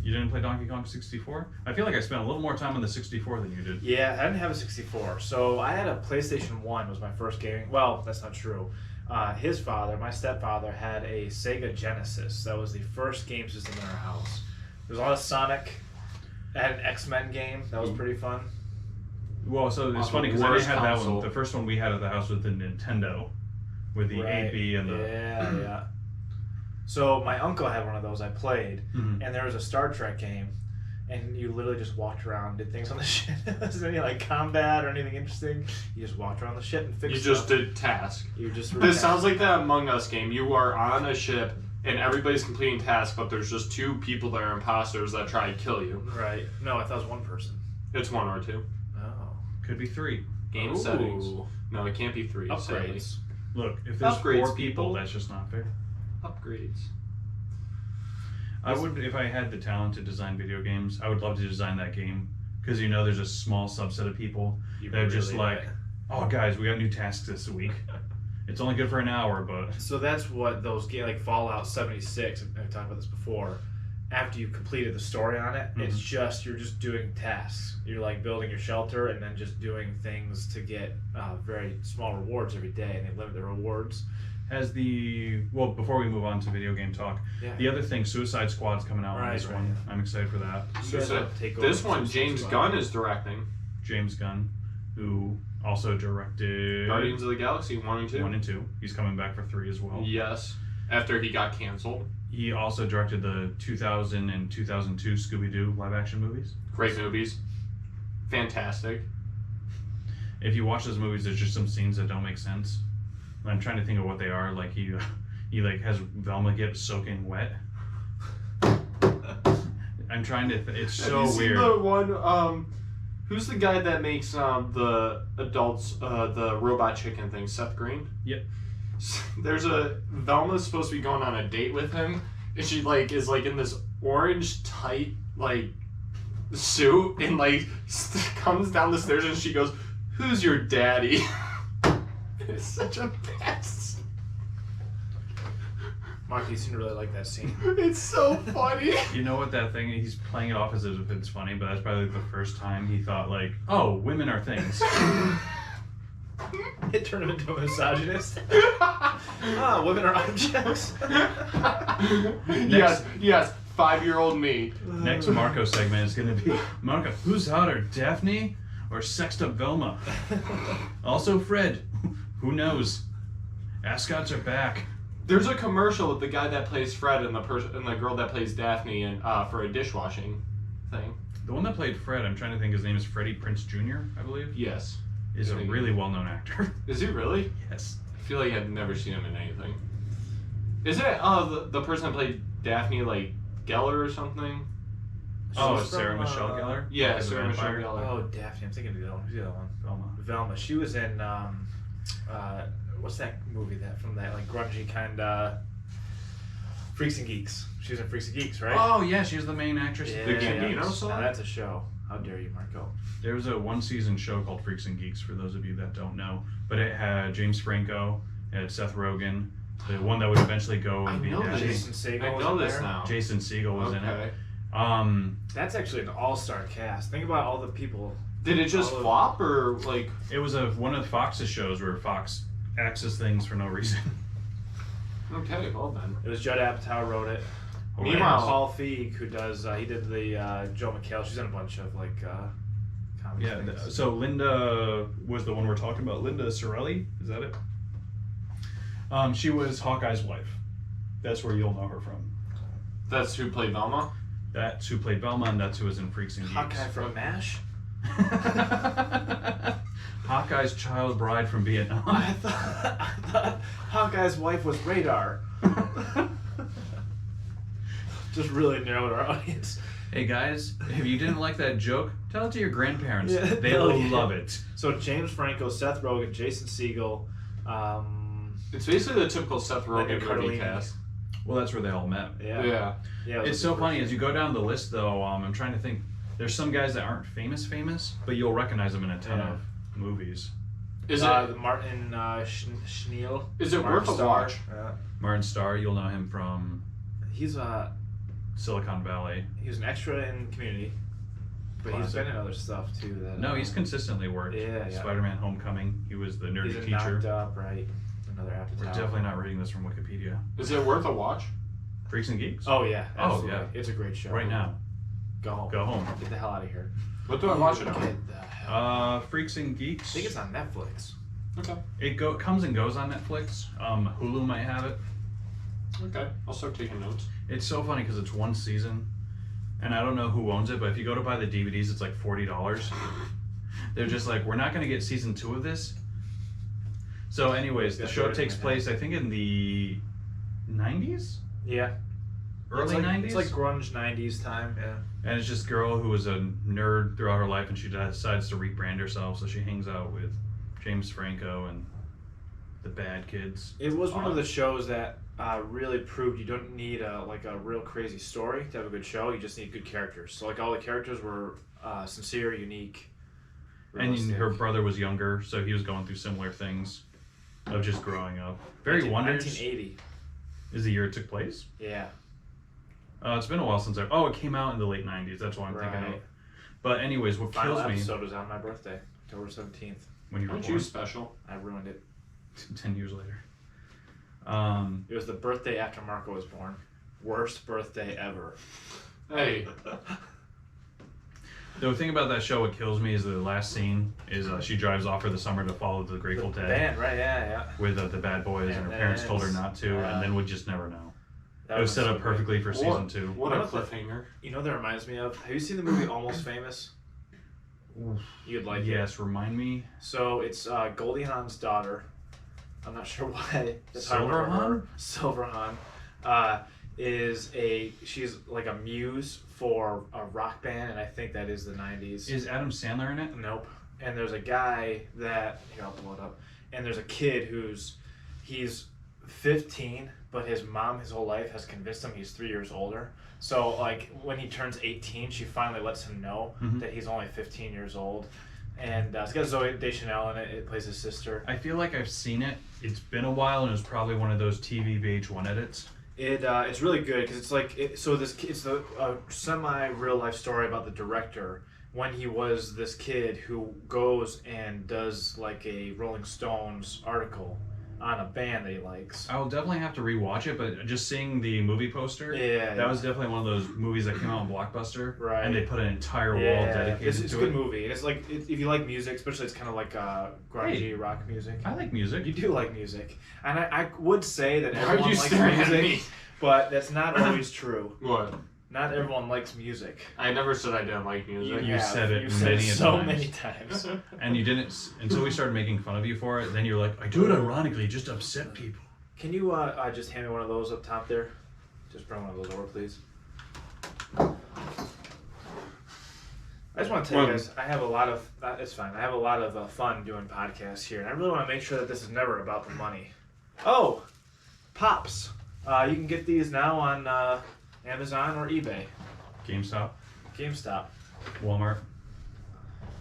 Speaker 1: You didn't play Donkey Kong 64? I feel like I spent a little more time on the 64 than you did.
Speaker 2: Yeah, I didn't have a 64. So I had a PlayStation 1 was my first game. Well, that's not true. His father, my stepfather, had a Sega Genesis. That was the first game system in our house. There was a lot of Sonic. I had an X-Men game. That was pretty fun.
Speaker 1: Well, so it's
Speaker 3: On
Speaker 1: funny
Speaker 3: the
Speaker 1: because I didn't
Speaker 3: worst
Speaker 1: have that
Speaker 3: console.
Speaker 1: one. The first one we had at the house was the Nintendo, with the
Speaker 2: Right.
Speaker 1: 8B and the.
Speaker 2: Yeah. So my uncle had one of those I played,
Speaker 1: Mhm.
Speaker 2: and there was a Star Trek game, and you literally just walked around, did things on the ship. Wasn't any like combat or anything interesting. You just walked around the ship and fixed
Speaker 3: You just
Speaker 2: stuff.
Speaker 3: did task.
Speaker 2: You just.
Speaker 3: This sounds like that Among Us game. You are on a ship and everybody's completing tasks, but there's just 2 people that are imposters that try and kill you.
Speaker 2: Right. No, I thought it was one person.
Speaker 3: It's 1 or 2.
Speaker 2: Oh.
Speaker 1: Could be 3.
Speaker 3: Game
Speaker 2: Ooh.
Speaker 3: settings. No, it can't be 3. Sadly.
Speaker 2: Upgrades.
Speaker 1: Look, if there's
Speaker 3: Upgrades,
Speaker 1: 4 people,
Speaker 3: people.
Speaker 1: that's just not fair.
Speaker 3: Upgrades.
Speaker 1: I would, if I had the talent to design video games, I would love to design that game. Because you know there's a small subset of people
Speaker 2: You
Speaker 1: that are just
Speaker 2: really
Speaker 1: like,
Speaker 2: did.
Speaker 1: oh guys, we got new tasks this week. It's only good for an hour, but
Speaker 2: So that's what those games like Fallout 76. I've talked about this before. After you completed the story on it, it's just you're just doing tasks. You're like building your shelter and then just doing things to get very small rewards every day, and they limit the rewards.
Speaker 1: has well, before we move on to video game talk,
Speaker 2: Yeah.
Speaker 1: the other thing, Suicide Squad's coming out on this
Speaker 2: Right,
Speaker 1: one.
Speaker 2: right.
Speaker 1: I'm excited for that.
Speaker 2: You guys want to take over
Speaker 3: This one,
Speaker 2: Suicide
Speaker 3: James
Speaker 2: Squad?
Speaker 3: Gunn is directing.
Speaker 1: James Gunn, who also directed
Speaker 3: Guardians of the Galaxy 1 and 2.
Speaker 1: 1 and 2. He's coming back for 3 as well.
Speaker 3: Yes. After he got canceled.
Speaker 1: He also directed the 2000 and 2002 Scooby-Doo live-action movies.
Speaker 3: Great movies. Fantastic.
Speaker 1: If you watch those movies, there's just some scenes that don't make sense. I'm trying to think of what they are. Like he like has Velma get soaking wet. I'm trying to. It's so
Speaker 3: Have you
Speaker 1: weird.
Speaker 3: seen the one? Who's the guy that makes the adults the robot chicken thing? Seth Green.
Speaker 1: Yep.
Speaker 3: There's Velma's supposed to be going on a date with him, and she like is like in this orange tight like suit and like comes down the stairs and she goes, "Who's your daddy?" It's such a bad scene.
Speaker 2: Mark, you seem to really like that scene.
Speaker 3: It's so funny.
Speaker 1: You know what that thing? He's playing it off as if it's funny, but that's probably the first time he thought like, "Oh, women are things."
Speaker 2: It turned him into a misogynist. Women are objects.
Speaker 3: Yes. 5-year-old me.
Speaker 1: Next Marco segment is going to be Marco. Who's hotter, Daphne or sexed up Velma? Also Fred. Who knows? Ascots are back.
Speaker 3: There's a commercial with the guy that plays Fred and the girl that plays Daphne and for a dishwashing thing.
Speaker 1: The one that played Fred, I'm trying to think. His name is Freddie Prinze Jr. I believe.
Speaker 3: Yes.
Speaker 1: Is a really well-known actor.
Speaker 3: Is he really?
Speaker 1: Yes.
Speaker 3: I feel like I've never seen him in anything. Isn't it the person that played Daphne, like, Geller or something?
Speaker 1: Oh,
Speaker 2: She's
Speaker 1: Sarah
Speaker 2: from,
Speaker 1: Michelle Gellar?
Speaker 3: Yeah,
Speaker 1: Like the
Speaker 3: Sarah Michelle
Speaker 1: vampire?
Speaker 3: Gellar.
Speaker 2: Oh, Daphne. I'm thinking of the other one. Who's the other one?
Speaker 1: Velma.
Speaker 2: Velma. She was in what's that movie from that like grungy kind of Freaks and Geeks. She was in Freaks and Geeks, right?
Speaker 1: Oh, yeah, she was the main actress.
Speaker 2: yeah,
Speaker 3: The Gambino song?
Speaker 2: Now that's a show. How dare you, Marco?
Speaker 1: There was a one-season show called Freaks and Geeks, for those of you that don't know. But it had James Franco, it had Seth Rogen, the one that would eventually go
Speaker 3: I
Speaker 1: and be
Speaker 3: know
Speaker 1: Daphne.
Speaker 3: this.
Speaker 2: Jason Segel.
Speaker 3: I
Speaker 2: was
Speaker 3: know
Speaker 2: in
Speaker 3: this
Speaker 2: there.
Speaker 3: now.
Speaker 1: Jason Segel was in it.
Speaker 3: Okay.
Speaker 2: That's actually an all-star cast. Think about all the people.
Speaker 3: Did it just
Speaker 2: All of-
Speaker 3: flop or like?
Speaker 1: It was one of Fox's shows where Fox axes things for no reason.
Speaker 3: Okay, well then.
Speaker 2: It was Judd Apatow wrote it.
Speaker 3: Meanwhile-
Speaker 2: Paul Feig, who does he did the Joe McHale. She's in a bunch of like comedy
Speaker 1: Yeah,
Speaker 2: things.
Speaker 1: so Linda was the one we're talking about. Linda Sorelli, is that it? She was Hawkeye's wife. That's where you'll know her from.
Speaker 3: That's who played Velma.
Speaker 1: That's who played Velma, and that's who was in Freaks and Geeks.
Speaker 2: Hawkeye from MASH.
Speaker 1: Hawkeye's child bride from Vietnam.
Speaker 2: I thought Hawkeye's wife was Radar. Just really narrowed our audience.
Speaker 1: Hey guys, if you didn't like that joke, tell it to your grandparents.
Speaker 2: Yeah,
Speaker 1: They
Speaker 2: hell
Speaker 1: will
Speaker 2: yeah.
Speaker 1: love it.
Speaker 2: So James Franco, Seth Rogen, Jason Segel,
Speaker 3: It's basically the typical Seth
Speaker 2: Linda
Speaker 3: Rogen movie
Speaker 2: Cardellini.
Speaker 3: cast.
Speaker 1: Well, that's where they all met.
Speaker 2: yeah,
Speaker 3: Yeah.
Speaker 2: yeah. it was
Speaker 1: It's
Speaker 2: a
Speaker 1: so
Speaker 2: good
Speaker 1: funny
Speaker 2: version.
Speaker 1: as you go down the list, though. I'm trying to think. There's some guys that aren't famous, but you'll recognize them in a ton
Speaker 2: Yeah.
Speaker 1: of movies.
Speaker 3: Is
Speaker 2: The Martin Schneal.
Speaker 3: Is it
Speaker 2: Martin
Speaker 3: worth a
Speaker 2: Starr.
Speaker 3: watch?
Speaker 2: Yeah.
Speaker 1: Martin Starr, you'll know him from
Speaker 2: He's
Speaker 1: Silicon Valley.
Speaker 2: he was an extra in Community, but he's
Speaker 1: Classic.
Speaker 2: been in other stuff too. That
Speaker 1: No, he's consistently worked.
Speaker 2: Yeah, yeah.
Speaker 1: Spider-Man: Homecoming. He was the nerdy
Speaker 2: he's in
Speaker 1: teacher.
Speaker 2: Knocked Up, right? Another Apatow.
Speaker 1: We're definitely not reading this from Wikipedia.
Speaker 3: Is it worth a watch?
Speaker 1: Freaks and Geeks.
Speaker 2: Oh yeah,
Speaker 1: Oh,
Speaker 2: absolutely.
Speaker 1: yeah.
Speaker 2: It's a great show.
Speaker 1: Right now,
Speaker 2: Go home.
Speaker 1: go home.
Speaker 2: Get the hell out of here.
Speaker 3: What do I watch it on?
Speaker 2: Get the hell.
Speaker 1: Freaks and Geeks.
Speaker 2: I think it's on Netflix.
Speaker 3: Okay.
Speaker 1: It comes and goes on Netflix. Hulu might have it.
Speaker 3: Okay. I'll start taking notes.
Speaker 1: It's so funny because it's one season, and I don't know who owns it, but if you go to buy the DVDs, it's like $40. They're just like, we're not going to get season 2 of this. So, anyways, the
Speaker 2: Yeah,
Speaker 1: show
Speaker 2: sure,
Speaker 1: takes
Speaker 2: yeah.
Speaker 1: place, I think, in the 90s,
Speaker 2: Yeah.
Speaker 1: early
Speaker 2: it's like,
Speaker 1: 90s,
Speaker 2: It's like grunge 90s time. Yeah.
Speaker 1: and it's just a girl who was a nerd throughout her life, and she decides to rebrand herself. So she hangs out with James Franco and the bad kids.
Speaker 2: It was one of the shows that really proved you don't need a real crazy story to have a good show. You just need good characters. So like all the characters were sincere, unique.
Speaker 1: And
Speaker 2: realistic.
Speaker 1: her brother was younger, so he was going through similar things of just growing up. Very Wonders
Speaker 2: 1980.
Speaker 1: is the year it took place.
Speaker 2: Yeah.
Speaker 1: It's been a while since it came out in the late 90s. That's what I'm thinking of.
Speaker 2: Right.
Speaker 1: But anyways, what
Speaker 2: Final
Speaker 1: kills me
Speaker 2: episode was on my birthday, October 17th.
Speaker 1: when you were
Speaker 3: Aren't
Speaker 1: born,
Speaker 3: you special?
Speaker 2: I ruined it.
Speaker 1: 10 years later.
Speaker 2: It was the birthday after Marco was born. Worst birthday ever.
Speaker 3: Hey.
Speaker 1: The thing about that show, what kills me is the last scene is she drives off for the summer to follow the Grateful
Speaker 2: The
Speaker 1: Dead
Speaker 2: band, right? Yeah.
Speaker 1: with the Bad Boys, and her
Speaker 2: And
Speaker 1: parents
Speaker 2: then
Speaker 1: told her
Speaker 2: it's,
Speaker 1: not to, and then we just never know.
Speaker 2: That
Speaker 1: It was set
Speaker 2: so
Speaker 1: up
Speaker 2: great.
Speaker 1: perfectly for season 2.
Speaker 3: What a
Speaker 2: You know what
Speaker 3: cliffhanger.
Speaker 2: You know that reminds me of? Have you seen the movie Almost Famous? You'd like it.
Speaker 1: Yes, remind me.
Speaker 2: So it's Goldie Hawn's daughter. I'm not sure why. That's how I remember her. Silverhand she's like a muse for a rock band, and I think that is the 90s.
Speaker 1: Is Adam Sandler in it?
Speaker 2: Nope. And there's a guy that here I'll blow it up. And there's a kid he's 15, but his mom his whole life has convinced him he's 3 years older. So like when he turns 18, she finally lets him know that he's only 15 years old. And it's got Zoe Deschanel in it. It plays his sister.
Speaker 1: I feel like I've seen it. It's been a while, and it was probably one of those TV VH1 edits.
Speaker 2: It's really good because it's like it's a semi real life story about the director when he was this kid who goes and does like a Rolling Stones article on a band that he likes.
Speaker 1: I will definitely have to rewatch it, but just seeing the movie poster, that was definitely one of those movies that came out on Blockbuster,
Speaker 2: Right.
Speaker 1: and they put an entire wall dedicated
Speaker 2: it's
Speaker 1: to
Speaker 2: a good
Speaker 1: it.
Speaker 2: movie. It's like if you like music, especially it's kind of like grungy rock music.
Speaker 1: I like music.
Speaker 2: You do like music, and I would say that
Speaker 3: Why are
Speaker 2: everyone
Speaker 3: you
Speaker 2: likes
Speaker 3: staring at
Speaker 2: music,
Speaker 3: me?
Speaker 2: but that's not always true.
Speaker 3: What?
Speaker 2: Not everyone likes music.
Speaker 3: I never said I didn't like music.
Speaker 1: You said it
Speaker 2: You've said
Speaker 1: many
Speaker 2: it
Speaker 1: a
Speaker 2: so
Speaker 1: times.
Speaker 2: many times.
Speaker 1: And you didn't until we started making fun of you for it. Then you're like, I do it ironically, just to upset people.
Speaker 2: Can you just hand me one of those up top there? Just bring one of those over, please. I just want to tell you guys, I have a lot of. It's fine. I have a lot of fun doing podcasts here, and I really want to make sure that this is never about the money. Oh, Pops. You can get these now on Amazon or eBay.
Speaker 1: GameStop,
Speaker 2: GameStop.
Speaker 1: Walmart,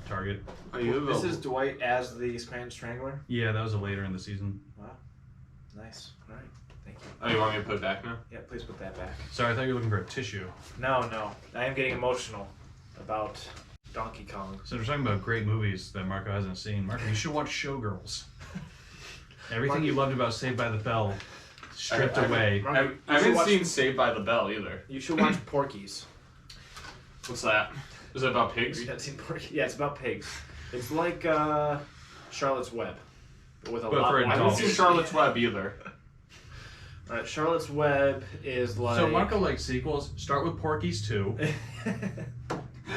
Speaker 1: Target.
Speaker 3: Are you
Speaker 2: This is Dwight as the Spanish Strangler.
Speaker 1: Yeah, that was a later in the season.
Speaker 2: Wow. Nice. All right. Thank you.
Speaker 3: Oh, you want me to put it back now?
Speaker 2: Yeah, please put that back.
Speaker 1: Sorry, I thought you were looking for a tissue.
Speaker 2: No. I am getting emotional about Donkey Kong.
Speaker 1: So we're talking about great movies that Marco hasn't seen. Marco, you should watch Showgirls. Everything you loved about Saved by the Bell, stripped away.
Speaker 2: Mark,
Speaker 3: I haven't seen Saved by the Bell either.
Speaker 2: You should watch Porky's.
Speaker 3: What's that? Is it about
Speaker 2: Have
Speaker 3: pigs?
Speaker 2: you not seen Porky? Yeah, it's about pigs. It's like Charlotte's Web, but with a
Speaker 1: But
Speaker 2: lot
Speaker 1: for
Speaker 2: more.
Speaker 3: I haven't
Speaker 1: adults.
Speaker 3: seen Charlotte's Web either.
Speaker 2: Alright, Charlotte's Web is like.
Speaker 1: So Marco likes sequels. Start with Porky's 2.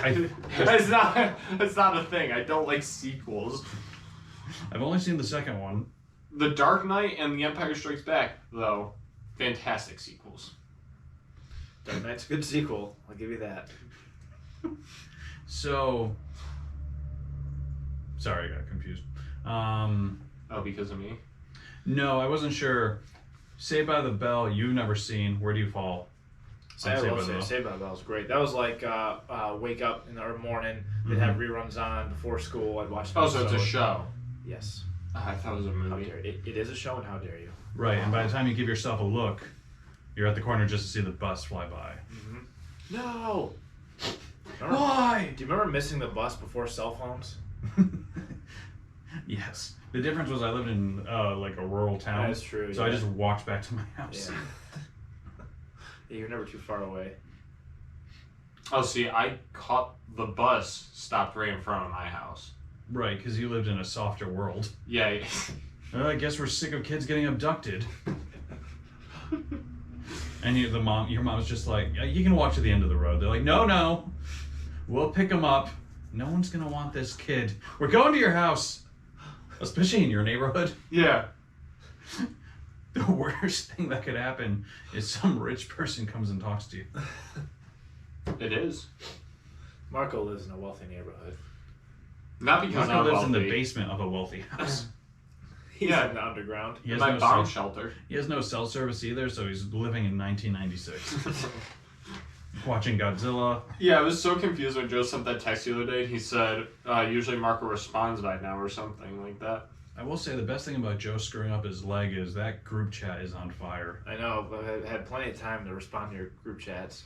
Speaker 1: I've
Speaker 3: That's not a thing. I don't like sequels.
Speaker 1: only seen the second one.
Speaker 3: The Dark Knight and The Empire Strikes Back, though, fantastic sequels.
Speaker 2: Dark Knight's a good sequel. I'll give you that.
Speaker 1: So, sorry, I got confused.
Speaker 3: Oh, because of me?
Speaker 1: No, I wasn't sure. Saved by the Bell, you've never seen. Where do you fall? on Saved by the Bell?
Speaker 2: Saved by the Bell was great. That was like wake up in the morning. They'd have reruns on before school. I'd watch.
Speaker 3: Oh, so it's a show.
Speaker 2: Yes.
Speaker 3: Oh, I thought it was a
Speaker 2: How
Speaker 3: movie.
Speaker 2: dare you. It is a show, and how dare you?
Speaker 1: Right, and by the time you give yourself a look, you're at the corner just to see the bus fly by.
Speaker 2: No. Remember,
Speaker 1: Why?
Speaker 2: do you remember missing the bus before cell phones?
Speaker 1: Yes. The difference was I lived in like a rural town.
Speaker 2: That's true.
Speaker 1: So I just walked back to my house.
Speaker 2: Yeah. Yeah, you're never too far away.
Speaker 3: Oh, see, I caught the bus stopped right in front of my house.
Speaker 1: Right, because you lived in a softer world.
Speaker 3: Yeah.
Speaker 1: I guess we're sick of kids getting abducted. And your mom's just like, yeah, you can walk to the end of the road. They're like, no, we'll pick them up. No one's gonna want this kid. We're going to your house, especially in your neighborhood.
Speaker 3: Yeah.
Speaker 1: The worst thing that could happen is some rich person comes and talks to you.
Speaker 3: It is.
Speaker 2: Marco lives in a wealthy neighborhood.
Speaker 3: Not because
Speaker 1: Marco
Speaker 3: I'm
Speaker 1: lives in the
Speaker 3: wealthy.
Speaker 1: basement of a wealthy house.
Speaker 2: He's
Speaker 3: Yeah.
Speaker 2: in the underground.
Speaker 1: He has,
Speaker 3: My
Speaker 1: no
Speaker 3: bomb
Speaker 1: cell,
Speaker 3: shelter.
Speaker 1: he has no cell service either, so he's living in 1996. Watching Godzilla.
Speaker 3: Yeah, I was so confused when Joe sent that text the other day. He said, usually Marco responds by now or something like that.
Speaker 1: I will say the best thing about Joe screwing up his leg is that group chat is on fire.
Speaker 2: I know. I've had plenty of time to respond to your group chats.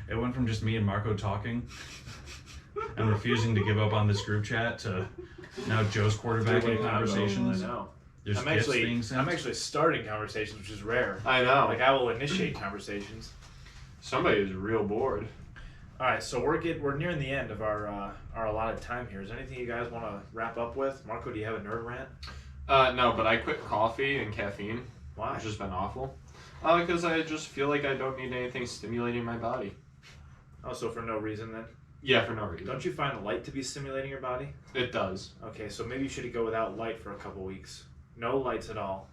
Speaker 1: It went from just me and Marco talking and refusing to give up on this group chat to now Joe's quarterbacking conversations.
Speaker 2: I know.
Speaker 1: There's
Speaker 2: I'm
Speaker 1: gifts
Speaker 2: actually,
Speaker 1: being sent.
Speaker 2: I'm actually starting conversations, which is rare.
Speaker 3: I know.
Speaker 2: Like I will initiate conversations.
Speaker 3: Somebody is real bored.
Speaker 2: All right, so we're nearing the end of our allotted time here. Is there anything you guys want to wrap up with? Marco, do you have a nerd rant?
Speaker 3: No, but I quit coffee and caffeine,
Speaker 2: Why?
Speaker 3: which has been awful. Because I just feel like I don't need anything stimulating my body.
Speaker 2: Oh, so for no reason then?
Speaker 3: Yeah, for no reason.
Speaker 2: Don't you find light to be stimulating your body?
Speaker 3: It does.
Speaker 2: Okay, so maybe you should go without light for a couple weeks. No lights at all.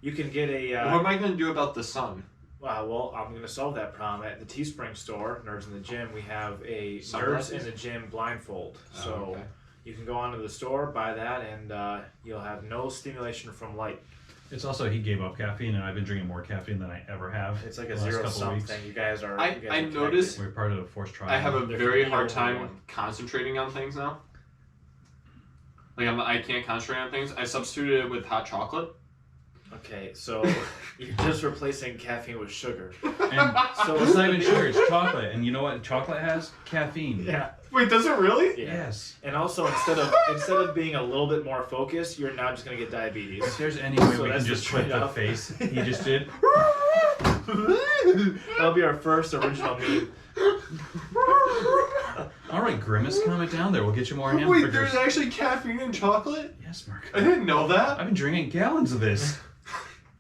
Speaker 2: You can get a.
Speaker 3: What am I going to do about the sun?
Speaker 2: Well, I'm going to solve that problem. At the Teespring store, Nerds in the Gym, we have a
Speaker 3: Sunglasses?
Speaker 2: Nerds in the Gym blindfold.
Speaker 3: Oh,
Speaker 2: So
Speaker 3: okay.
Speaker 2: you can go onto the store, buy that, and you'll have no stimulation from light.
Speaker 1: It's also he gave up caffeine, and I've been drinking more caffeine than I ever have.
Speaker 2: It's like a
Speaker 1: the last
Speaker 2: zero
Speaker 1: couple
Speaker 2: sum
Speaker 1: of weeks.
Speaker 2: thing. You guys are.
Speaker 3: I
Speaker 2: you guys are
Speaker 3: noticed-
Speaker 1: We're part of a forced trial.
Speaker 3: I have a
Speaker 2: They're
Speaker 3: very
Speaker 2: for
Speaker 3: hard
Speaker 2: the
Speaker 3: time
Speaker 2: one.
Speaker 3: concentrating on things now. Like, I can't concentrate on things. I substituted it with hot chocolate.
Speaker 2: Okay, so you're just replacing caffeine with sugar.
Speaker 1: And so it's not even sugar, it's chocolate. And you know what chocolate has? Caffeine.
Speaker 2: Yeah.
Speaker 3: Wait, does it really?
Speaker 2: Yeah.
Speaker 1: Yes.
Speaker 2: And also, instead of being a little bit more focused, you're now just gonna get diabetes.
Speaker 1: If there's any way
Speaker 2: So
Speaker 1: we
Speaker 2: that's
Speaker 1: can
Speaker 2: the
Speaker 1: just clip the
Speaker 2: trade-off.
Speaker 1: face he just did.
Speaker 2: That'll be our first original meme.
Speaker 1: All right, Grimace, calm it down there. We'll get you more hamburgers.
Speaker 3: Wait, there's actually caffeine in chocolate?
Speaker 1: Yes,
Speaker 3: I
Speaker 1: Marco.
Speaker 3: didn't know that.
Speaker 1: I've been drinking gallons of this.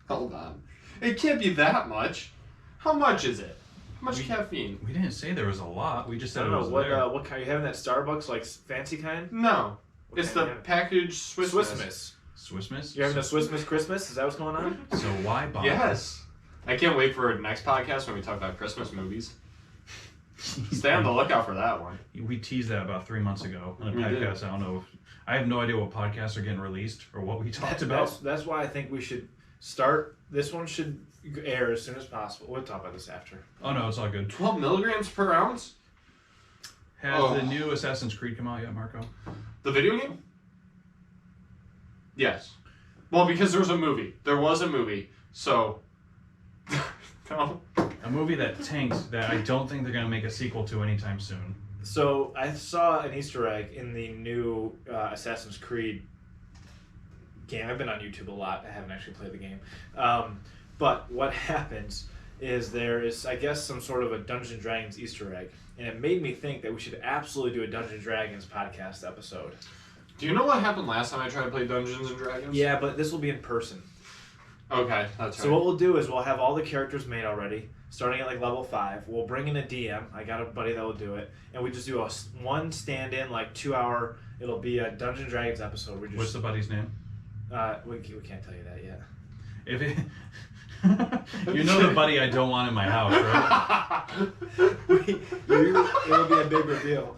Speaker 3: Hold on. It can't be that much. How much is it? How much caffeine?
Speaker 1: We didn't say there was a lot. We just
Speaker 2: I
Speaker 1: said
Speaker 2: don't
Speaker 1: it
Speaker 2: know
Speaker 1: was
Speaker 2: what
Speaker 1: there.
Speaker 2: what kind. You having that Starbucks like fancy kind?
Speaker 3: No.
Speaker 2: What
Speaker 3: It's
Speaker 2: kind
Speaker 3: the
Speaker 2: you having?
Speaker 3: packaged Swiss Miss.
Speaker 2: Miss.
Speaker 1: Swiss Miss?
Speaker 2: You're having a Swiss Miss Christmas? Is that what's going on?
Speaker 1: So why buy?
Speaker 3: Yes. I can't wait for our next podcast when we talk about Christmas movies. Stay on the lookout for that one.
Speaker 1: We teased that about 3 months ago on a
Speaker 3: We did.
Speaker 1: podcast. I don't know. I have no idea what podcasts are getting released or what we talked about.
Speaker 2: That's why I think we should start. This one should air as soon as possible. We'll talk about this after.
Speaker 1: Oh no, it's all good.
Speaker 3: 12 milligrams per ounce?
Speaker 1: Has
Speaker 3: Oh.
Speaker 1: the new Assassin's Creed come out yet, Marco?
Speaker 3: The video game? Yes. Well, because there was a movie. There was a movie. So. No.
Speaker 1: A movie that tanked that I don't think they're going to make a sequel to anytime soon.
Speaker 2: So I saw an Easter egg in the new Assassin's Creed game. I've been on YouTube a lot. I haven't actually played the game. But what happens is there is, I guess, some sort of a Dungeons & Dragons Easter egg. And it made me think that we should absolutely do a Dungeons & Dragons podcast episode.
Speaker 3: Do you know what happened last time I tried to play Dungeons and Dragons?
Speaker 2: Yeah, but this will be in person.
Speaker 3: Okay, that's
Speaker 2: So
Speaker 3: right.
Speaker 2: what we'll do is we'll have all the characters made already, starting at like level 5. We'll bring in a DM. I got a buddy that will do it, and we just do one stand-in, like 2-hour. It'll be a Dungeons & Dragons episode. We just
Speaker 1: What's the buddy's name?
Speaker 2: we can't tell you that yet.
Speaker 1: If it, you know the buddy I don't want in my house, right?
Speaker 2: It'll be a big reveal.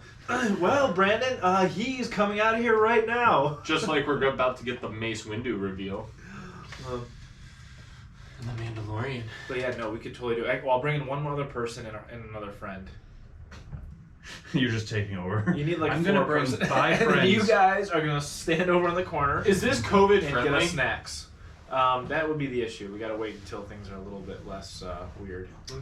Speaker 2: Well, Brandon, he's coming out of here right now.
Speaker 3: Just like we're about to get the Mace Windu reveal.
Speaker 2: Um,
Speaker 3: And the Mandalorian.
Speaker 2: but yeah, no, we could totally do it. Well, I'll bring in one more other person and another friend.
Speaker 1: You're just taking over.
Speaker 2: You need like
Speaker 1: I'm
Speaker 2: 4
Speaker 1: gonna bring
Speaker 2: person.
Speaker 1: 5
Speaker 2: And then
Speaker 1: friends.
Speaker 2: you guys are gonna stand over in the corner
Speaker 3: Is this COVID
Speaker 2: and get
Speaker 3: friendly?
Speaker 2: us snacks. That would be the issue. We gotta wait until things are a little bit less weird.
Speaker 3: Mhm.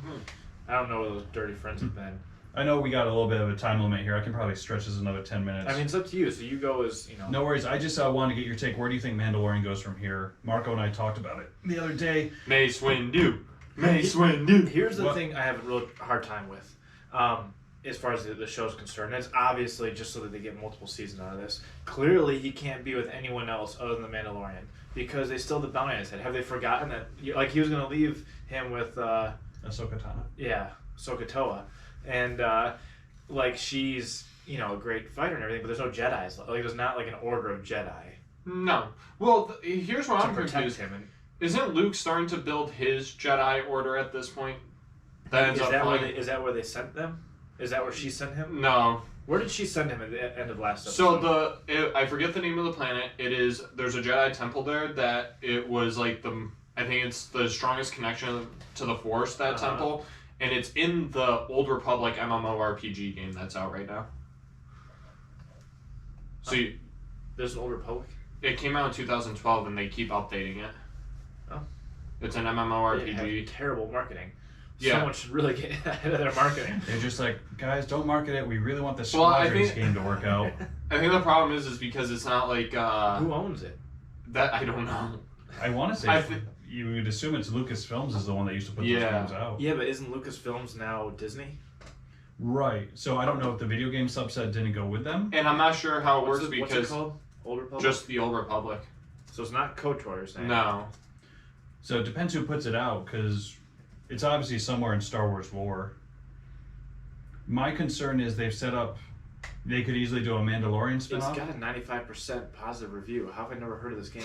Speaker 2: I don't know where those dirty friends have been.
Speaker 1: I know we got a little bit of a time limit here. I can probably stretch this another 10 minutes.
Speaker 2: I mean, it's up to you. So you go as
Speaker 1: No worries. I just wanted to get your take. Where do you think Mandalorian goes from here? Marco and I talked about it the other day.
Speaker 3: Mace Windu. Mace Windu.
Speaker 2: Here's the
Speaker 1: What?
Speaker 2: thing I have a real hard time with, as far as the show's concerned. It's obviously just so that they get multiple seasons out of this. Clearly, he can't be with anyone else other than the Mandalorian because they still have the bounty on his head. Have they forgotten that? Like he was gonna leave him with,
Speaker 1: Ahsoka Tano.
Speaker 2: yeah, Sokotoa, and like she's a great fighter and everything, but there's no Jedi's. Like there's not like an order of Jedi
Speaker 3: No. Well, here's what
Speaker 2: to
Speaker 3: I'm
Speaker 2: protect
Speaker 3: confused.
Speaker 2: him. And
Speaker 3: Isn't Luke starting to build his Jedi Order at this point? That ends
Speaker 2: is
Speaker 3: up
Speaker 2: that
Speaker 3: flying-
Speaker 2: is that where they sent them? Is that where she sent him?
Speaker 3: No.
Speaker 2: Where did she send him at the end of last
Speaker 3: So
Speaker 2: episode?
Speaker 3: I forget the name of the planet. There's a Jedi temple there that it was like I think it's the strongest connection to the Force, that
Speaker 2: Uh-huh.
Speaker 3: temple, and it's in the Old Republic MMORPG game that's out right now. So
Speaker 2: There's an Old Republic.
Speaker 3: it came out in 2012 and they keep updating it.
Speaker 2: Oh.
Speaker 3: It's an
Speaker 2: They
Speaker 3: MMORPG.
Speaker 2: have terrible marketing.
Speaker 3: Yeah.
Speaker 2: Someone should really get ahead of their marketing.
Speaker 1: They're just like, guys, don't market it. We really want the
Speaker 3: Well, I
Speaker 1: Squadrons
Speaker 3: think-
Speaker 1: game to work out.
Speaker 3: I think the problem is because it's not like
Speaker 2: Who owns it?
Speaker 3: that. I don't know.
Speaker 1: I want to say
Speaker 3: I thi-
Speaker 1: you would assume it's Lucasfilms is the one that used to put those
Speaker 3: Yeah.
Speaker 1: games out.
Speaker 2: Yeah, but isn't Lucasfilms now Disney?
Speaker 1: Right. So I don't know if the video game subset didn't go with them.
Speaker 3: And I'm not sure how it
Speaker 2: What's
Speaker 3: works
Speaker 2: it
Speaker 3: because
Speaker 2: called? Old Republic?
Speaker 3: just the Old Republic.
Speaker 2: So it's not KOTOR, you're saying?
Speaker 3: No.
Speaker 1: So it depends who puts it out, because it's obviously somewhere in Star Wars lore. My concern is they've set up. They could easily do a Mandalorian
Speaker 2: It's
Speaker 1: spinoff.
Speaker 2: got a 95% positive review. How have I never heard of this game?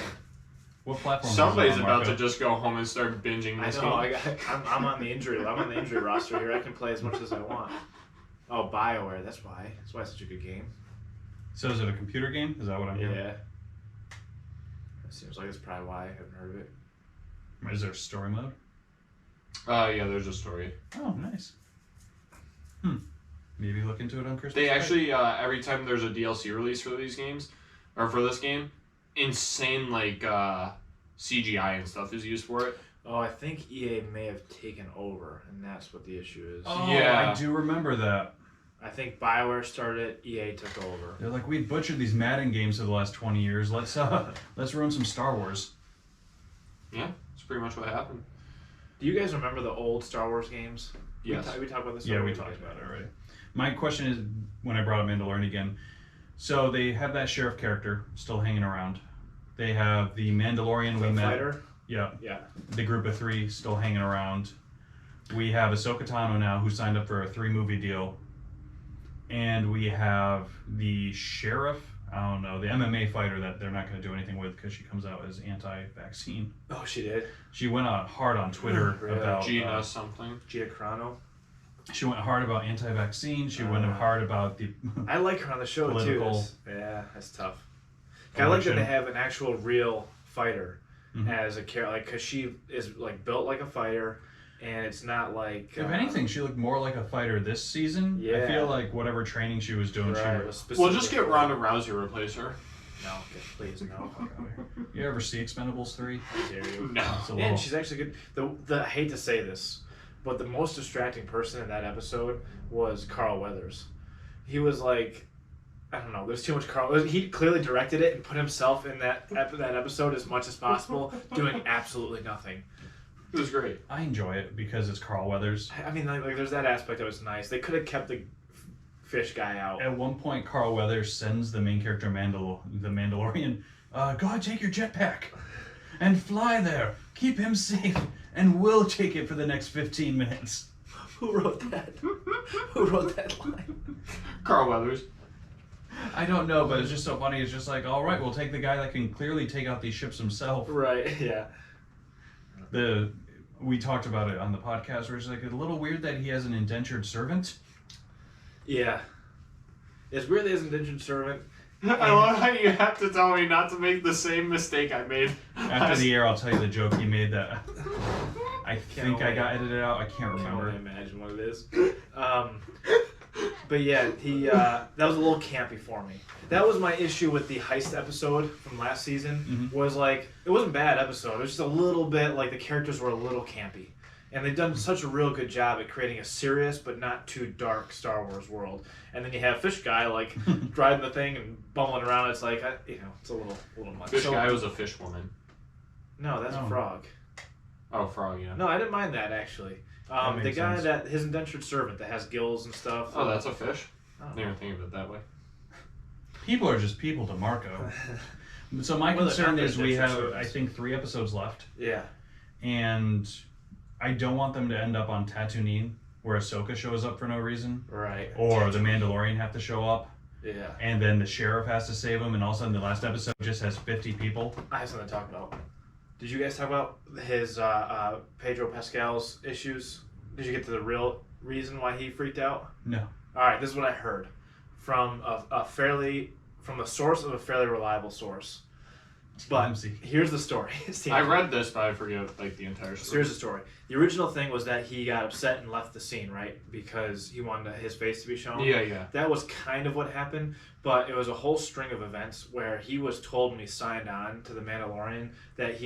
Speaker 1: What platform? is it
Speaker 3: Somebody's
Speaker 1: on,
Speaker 3: about
Speaker 1: Marco?
Speaker 3: to just go home and start binging
Speaker 2: I
Speaker 3: this
Speaker 2: know.
Speaker 3: game.
Speaker 2: I'm on the injury. I'm on the injury roster here. I can play as much as I want. Oh, BioWare. That's why. That's why it's such a good game.
Speaker 1: So is it a computer game? Is that what I'm hearing?
Speaker 2: Yeah. It seems like it's probably why I haven't heard of it.
Speaker 1: Is there a story mode?
Speaker 3: Yeah, there's a story.
Speaker 1: Oh, nice. Maybe look into it on Christmas.
Speaker 3: They
Speaker 1: Day.
Speaker 3: actually every time there's a DLC release for these games, or for this game, insane CGI and stuff is used for it.
Speaker 2: Oh, I think EA may have taken over, and that's what the issue is.
Speaker 1: Oh,
Speaker 3: Yeah.
Speaker 1: I do remember that.
Speaker 2: I think BioWare started it, EA took over.
Speaker 1: They're like, we butchered these Madden games for the last 20 years. Let's ruin some Star Wars.
Speaker 3: Yeah, that's pretty much what happened.
Speaker 2: Do you guys remember the old Star Wars games?
Speaker 3: Yes.
Speaker 2: We talked about this
Speaker 1: Yeah, we
Speaker 2: already?
Speaker 1: talked about it already. My question is, when I brought up Mandalorian again, so they have that sheriff character still hanging around. They have the Mandalorian we
Speaker 2: The
Speaker 1: met.
Speaker 2: fighter?
Speaker 1: Yeah,
Speaker 2: Yeah.
Speaker 1: the group of 3 still hanging around. We have Ahsoka Tano now, who signed up for a 3-movie deal. And we have the sheriff, I don't know, the MMA fighter that they're not going to do anything with because she comes out as anti-vaccine.
Speaker 2: Oh, she did?
Speaker 1: She went out hard on Twitter
Speaker 2: Really?
Speaker 1: about...
Speaker 3: Gina something.
Speaker 2: Gina Carano?
Speaker 1: She went hard about anti-vaccine. She went hard about the...
Speaker 2: I like her on the show,
Speaker 1: Political
Speaker 2: too. That's tough. I like that
Speaker 1: election.
Speaker 2: they have an actual real fighter
Speaker 1: Mhm.
Speaker 2: as a character, like, because she is, like, built like a fighter, and it's not like...
Speaker 1: If anything, she looked more like a fighter this season. I
Speaker 2: Yeah.
Speaker 1: feel like whatever training she was doing,
Speaker 2: Right,
Speaker 1: she...
Speaker 2: was
Speaker 3: Well, just
Speaker 2: specifically
Speaker 3: get
Speaker 2: for-
Speaker 3: Ronda Rousey to replace her.
Speaker 2: No, okay, please, no.
Speaker 1: You ever see Expendables 3?
Speaker 2: How dare you.
Speaker 3: No.
Speaker 1: It's a
Speaker 2: And
Speaker 1: little...
Speaker 2: she's actually good. I hate to say this, but the most distracting person in that episode was Carl Weathers. He was like, I don't know. There's too much Carl. He clearly directed it and put himself in that episode as much as possible, doing absolutely nothing.
Speaker 3: It was great.
Speaker 1: I enjoy it because it's Carl Weathers.
Speaker 2: I mean, like there's that aspect that was nice. They could have kept the fish guy out.
Speaker 1: At one point, Carl Weathers sends the main character the Mandalorian, go ahead, take your jetpack and fly there. Keep him safe, and we'll take it for the next 15 minutes.
Speaker 2: Who wrote that? Who wrote that line?
Speaker 3: Carl Weathers.
Speaker 1: I don't know, but it's just so funny. It's just like, all right, we'll take the guy that can clearly take out these ships himself.
Speaker 2: Right. Yeah.
Speaker 1: We talked about it on the podcast where it's like a little weird that he has an indentured servant.
Speaker 2: Yeah. It's weird that he's an indentured servant.
Speaker 3: I love how you have to tell me not to make the same mistake I made.
Speaker 1: After the air, I'll tell you the joke he made that I think I
Speaker 2: only-
Speaker 1: got edited out. I can't
Speaker 2: I can
Speaker 1: remember.
Speaker 2: only imagine what it is. But yeah, he that was a little campy for me. That was my issue with the heist episode from last season.
Speaker 1: Mhm.
Speaker 2: Was like it wasn't a bad episode. It was just a little bit like the characters were a little campy, and they've done such a real good job at creating a serious but not too dark Star Wars world. And then you have Fish Guy like driving the thing and bumbling around. It's like it's a little much.
Speaker 3: Fish
Speaker 2: So-
Speaker 3: guy was a fish woman.
Speaker 2: No, that's
Speaker 1: No.
Speaker 2: a frog.
Speaker 3: Oh, frog, yeah.
Speaker 2: No, I didn't mind that actually.
Speaker 1: That
Speaker 2: The
Speaker 1: makes
Speaker 2: guy
Speaker 1: sense.
Speaker 2: his indentured servant that has gills and stuff.
Speaker 3: Oh, that's a fish?
Speaker 2: I
Speaker 3: I
Speaker 2: don't
Speaker 3: didn't
Speaker 2: know.
Speaker 3: even think of it that way.
Speaker 1: People are just people to Marco. So my
Speaker 2: Well, they're
Speaker 1: concern
Speaker 2: not
Speaker 1: is we
Speaker 2: indentured
Speaker 1: have,
Speaker 2: servants.
Speaker 1: I think, 3 episodes left.
Speaker 2: Yeah.
Speaker 1: And I don't want them to end up on Tatooine, where Ahsoka shows up for no reason,
Speaker 2: Right.
Speaker 1: or the Mandalorian have to show up,
Speaker 2: Yeah.
Speaker 1: and then the sheriff has to save him, and all of a sudden the last episode just has 50 people.
Speaker 2: I have something to talk about. Did you guys talk about his Pedro Pascal's issues? Did you get to the real reason why he freaked out?
Speaker 1: No.
Speaker 2: All right, this is what I heard from from the source of a fairly reliable source. But
Speaker 1: TMZ.
Speaker 2: here's the story. It's
Speaker 3: I
Speaker 2: TMZ.
Speaker 3: read this, but I forget like the entire
Speaker 2: So
Speaker 3: story.
Speaker 2: here's the story. The original thing was that he got upset and left the scene, right? Because he wanted his face to be shown.
Speaker 3: Yeah.
Speaker 2: That was kind of what happened, but it was a whole string of events where he was told when he signed on to the Mandalorian that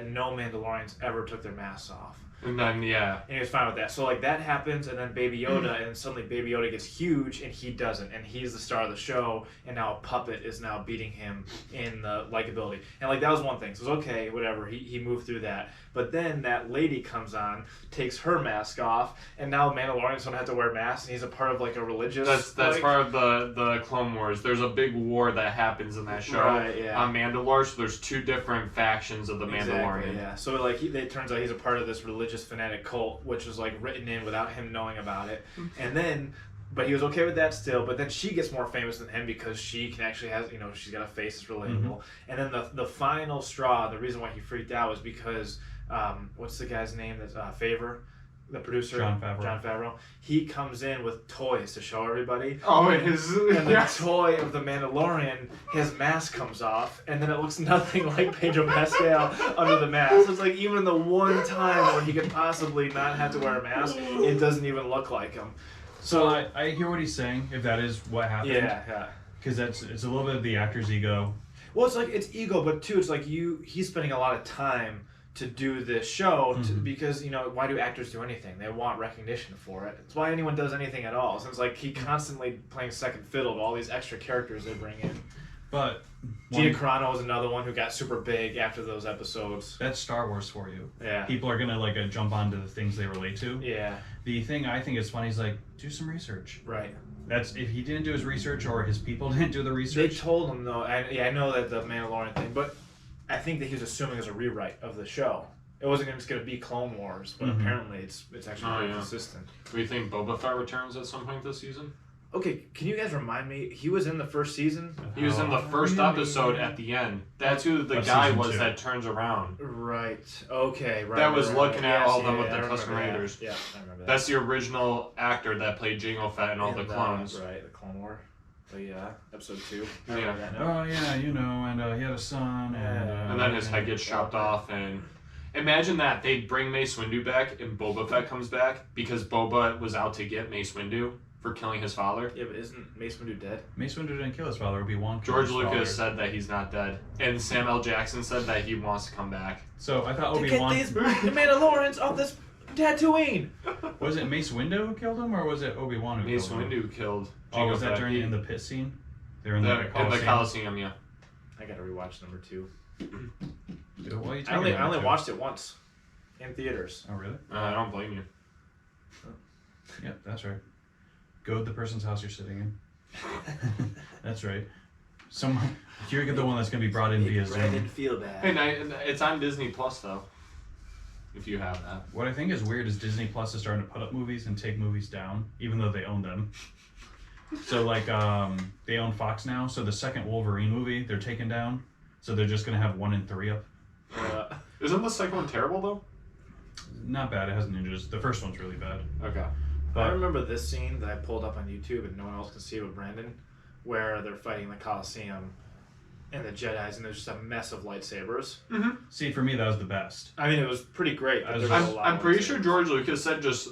Speaker 2: no Mandalorians ever took their masks off.
Speaker 3: And then, yeah.
Speaker 2: And he was fine with that. So like that happens, and then Baby Yoda, and suddenly Baby Yoda gets huge, and he doesn't, and he's the star of the show, and now a puppet is now beating him in the likability, and like that was one thing. So it was okay, whatever. He moved through that, but then that lady comes on, takes her mask off, and now Mandalorians don't have to wear masks, and he's a part of like a religious.
Speaker 3: That's
Speaker 2: like,
Speaker 3: part of the Clone Wars. There's a big war that happens in that show
Speaker 2: Right, yeah.
Speaker 3: on Mandalore. So there's 2 different factions of the
Speaker 2: Exactly,
Speaker 3: Mandalorian.
Speaker 2: yeah. So like it turns out he's a part of this religious fanatic cult, which was like written in without him knowing about it. And then, but he was okay with that still. But then she gets more famous than him because she can actually she's got a face that's relatable. And then the final straw, the reason why he freaked out was because what's the guy's name? That's Favor. The producer,
Speaker 1: Jon Favreau.
Speaker 2: Jon Favreau, he comes in with toys to show everybody.
Speaker 3: Oh, it is.
Speaker 2: And the
Speaker 3: Yes.
Speaker 2: toy of the Mandalorian, his mask comes off, and then it looks nothing like Pedro Pascal under the mask. So it's like even the one time where he could possibly not have to wear a mask, it doesn't even look like him.
Speaker 1: So I hear what he's saying, if that is what happened.
Speaker 2: Yeah.
Speaker 1: Because it's a little bit of the actor's ego.
Speaker 2: Well, it's like it's ego, but too, it's like he's spending a lot of time to do this show because why do actors do anything? They want recognition for it. It's why anyone does anything at all. So it's like he constantly playing second fiddle to all these extra characters they bring in.
Speaker 1: But
Speaker 2: Gina Carano was another one who got super big after those episodes.
Speaker 1: that's Star Wars for you.
Speaker 2: Yeah.
Speaker 1: People are gonna jump onto the things they relate to.
Speaker 2: Yeah.
Speaker 1: The thing I think is funny is do some research.
Speaker 2: Right.
Speaker 1: That's if he didn't do his research or his people didn't do the
Speaker 2: They
Speaker 1: research.
Speaker 2: told him though. I know that the Mandalorian thing, but I think that he was assuming it was a rewrite of the show. It wasn't just going to be Clone Wars, but
Speaker 1: Mhm.
Speaker 2: apparently it's actually
Speaker 3: Oh,
Speaker 2: very
Speaker 3: yeah.
Speaker 2: consistent.
Speaker 3: Do you think Boba Fett returns at some point this season?
Speaker 2: Okay, can you guys remind me? He was in the first season?
Speaker 3: He was in the first
Speaker 1: really?
Speaker 3: episode at the end. That's who the
Speaker 1: Of
Speaker 3: guy
Speaker 1: season
Speaker 3: was
Speaker 1: 2.
Speaker 3: that turns around.
Speaker 2: Right. Okay, right.
Speaker 3: That was
Speaker 2: right,
Speaker 3: looking
Speaker 2: right.
Speaker 3: at
Speaker 2: Yes,
Speaker 3: all of them
Speaker 2: yeah,
Speaker 3: with
Speaker 2: yeah,
Speaker 3: the
Speaker 2: I
Speaker 3: Tusken
Speaker 2: remember that.
Speaker 3: Raiders.
Speaker 2: Yeah, I remember that.
Speaker 3: That's the original actor that played Jango Fett and all the
Speaker 2: And,
Speaker 3: clones.
Speaker 2: Right, the Clone War. But yeah, episode 2. I
Speaker 3: Yeah.
Speaker 2: remember that now.
Speaker 1: Oh yeah, you know, and he had a son,
Speaker 3: And then his head gets chopped off, and imagine that they bring Mace Windu back, and Boba Fett comes back because Boba was out to get Mace Windu for killing his father.
Speaker 2: Yeah, but isn't Mace Windu dead?
Speaker 1: Mace Windu didn't kill his father. Obi-Wan killed
Speaker 3: George
Speaker 1: his
Speaker 3: Lucas
Speaker 1: father.
Speaker 3: said that he's not dead, and Samuel Jackson said that he wants to come back.
Speaker 1: So I thought
Speaker 2: To
Speaker 1: Obi-Wan.
Speaker 2: get these Mandalorians off this Tatooine!
Speaker 1: Was it Mace Windu who killed him, or was it Obi-Wan who
Speaker 3: Mace
Speaker 1: killed him?
Speaker 3: Windu killed.
Speaker 1: Oh,
Speaker 3: Jango
Speaker 1: was that
Speaker 3: Fett.
Speaker 1: during in the pit scene? They were in
Speaker 3: in the Coliseum, yeah.
Speaker 2: I gotta rewatch number 2.
Speaker 1: Dude, what are you
Speaker 2: I
Speaker 1: talking
Speaker 2: only
Speaker 1: about?
Speaker 2: watched it once. In theaters.
Speaker 1: Oh really?
Speaker 3: I don't blame you.
Speaker 1: Yeah, that's right. Go to the person's house you're sitting in. That's right. Someone, you're the one that's gonna be brought in via Zoom.
Speaker 2: feel bad.
Speaker 3: And it's on Disney Plus though. If you have that.
Speaker 1: What I think is weird is Disney Plus is starting to put up movies and take movies down, even though they own them. So like, they own Fox now. So the second Wolverine movie they're taking down. So they're just gonna have 1 and 3 up.
Speaker 3: Isn't the second one terrible though?
Speaker 1: Not bad. It has ninjas. The first one's really bad.
Speaker 3: Okay.
Speaker 2: I
Speaker 1: But
Speaker 2: remember this scene that I pulled up on YouTube and no one else can see it but Brandon, where they're fighting the Coliseum and the Jedis and there's just a mess of lightsabers.
Speaker 1: see, for me that was the best.
Speaker 2: I mean, it was pretty great. But there was a lot
Speaker 3: I'm
Speaker 2: of
Speaker 3: pretty
Speaker 2: lightsabers.
Speaker 3: sure George Lucas said just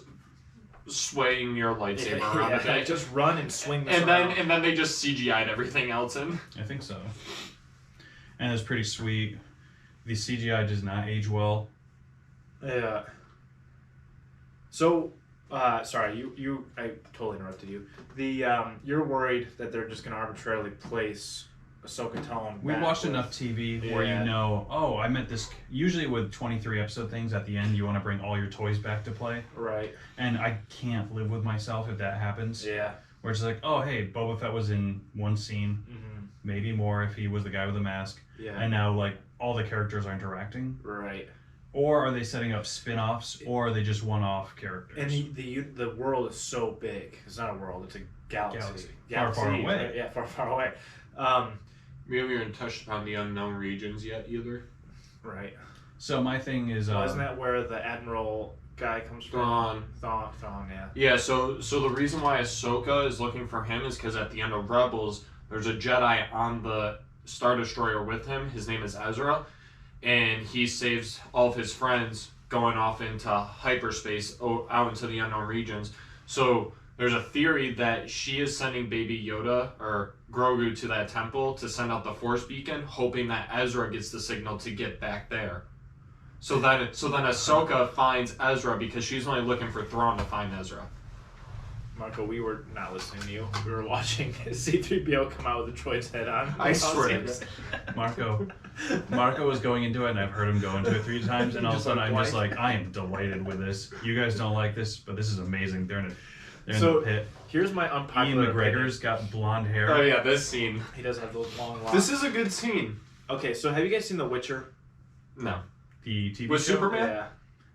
Speaker 3: swaying your lightsaber around the
Speaker 2: Yeah,
Speaker 3: day.
Speaker 2: just run and swing this
Speaker 3: And
Speaker 2: around.
Speaker 3: then they just CGI'd everything else in.
Speaker 1: I think so. And it's pretty sweet. The CGI does not age well.
Speaker 2: Yeah. So, sorry, you. I totally interrupted you. You're worried that they're just gonna arbitrarily place Ahsoka Tone.
Speaker 1: We
Speaker 2: back
Speaker 1: watched
Speaker 2: with-
Speaker 1: enough TV where
Speaker 2: Yeah.
Speaker 1: you know, oh, I meant this. Usually with 23 episode things at the end, you want to bring all your toys back to play.
Speaker 2: Right.
Speaker 1: And I can't live with myself if that happens.
Speaker 2: Yeah.
Speaker 1: Where it's like, oh, hey, Boba Fett was in one scene,
Speaker 2: Mm-hmm.
Speaker 1: maybe more if he was the guy with the mask.
Speaker 2: Yeah.
Speaker 1: And now, like, all the characters are interacting.
Speaker 2: Right.
Speaker 1: Or are they setting up spin-offs, or are they just one-off characters?
Speaker 2: And the world is so big. It's not a world. It's a galaxy.
Speaker 1: Far, far
Speaker 2: Galaxies,
Speaker 1: away.
Speaker 2: right? Yeah, far, far away.
Speaker 3: We haven't even touched upon the unknown regions yet either.
Speaker 2: Right.
Speaker 1: So my thing is,
Speaker 2: Well, isn't that where the Admiral guy comes from? Thrawn, yeah.
Speaker 3: Yeah, so the reason why Ahsoka is looking for him is because at the end of Rebels, there's a Jedi on the Star Destroyer with him. His name is Ezra, and he saves all of his friends going off into hyperspace out into the unknown regions. So there's a theory that she is sending Baby Yoda or Grogu to that temple to send out the Force beacon, hoping that Ezra gets the signal to get back there. So then Ahsoka finds Ezra because she's only looking for Thrawn to find Ezra.
Speaker 2: Marco, we were not listening to you. We were watching C-3PO come out with the droid's head on.
Speaker 3: I swear.
Speaker 1: Marco was going into it, and I've heard him go into it 3 times, and all of a
Speaker 2: Just
Speaker 1: sudden
Speaker 2: like
Speaker 1: I'm just
Speaker 2: blank.
Speaker 1: like, I am delighted with this. You guys don't like this, but this is amazing. They're in
Speaker 2: So-
Speaker 1: the pit.
Speaker 2: Here's my
Speaker 1: Ian
Speaker 2: unpopular
Speaker 1: McGregor's got blonde hair.
Speaker 3: Oh yeah, this scene.
Speaker 2: opinion. He does have those long locks.
Speaker 3: This is a good scene.
Speaker 2: Okay, so have you guys seen The Witcher?
Speaker 3: No.
Speaker 1: The TV
Speaker 3: With
Speaker 1: show?
Speaker 3: Superman?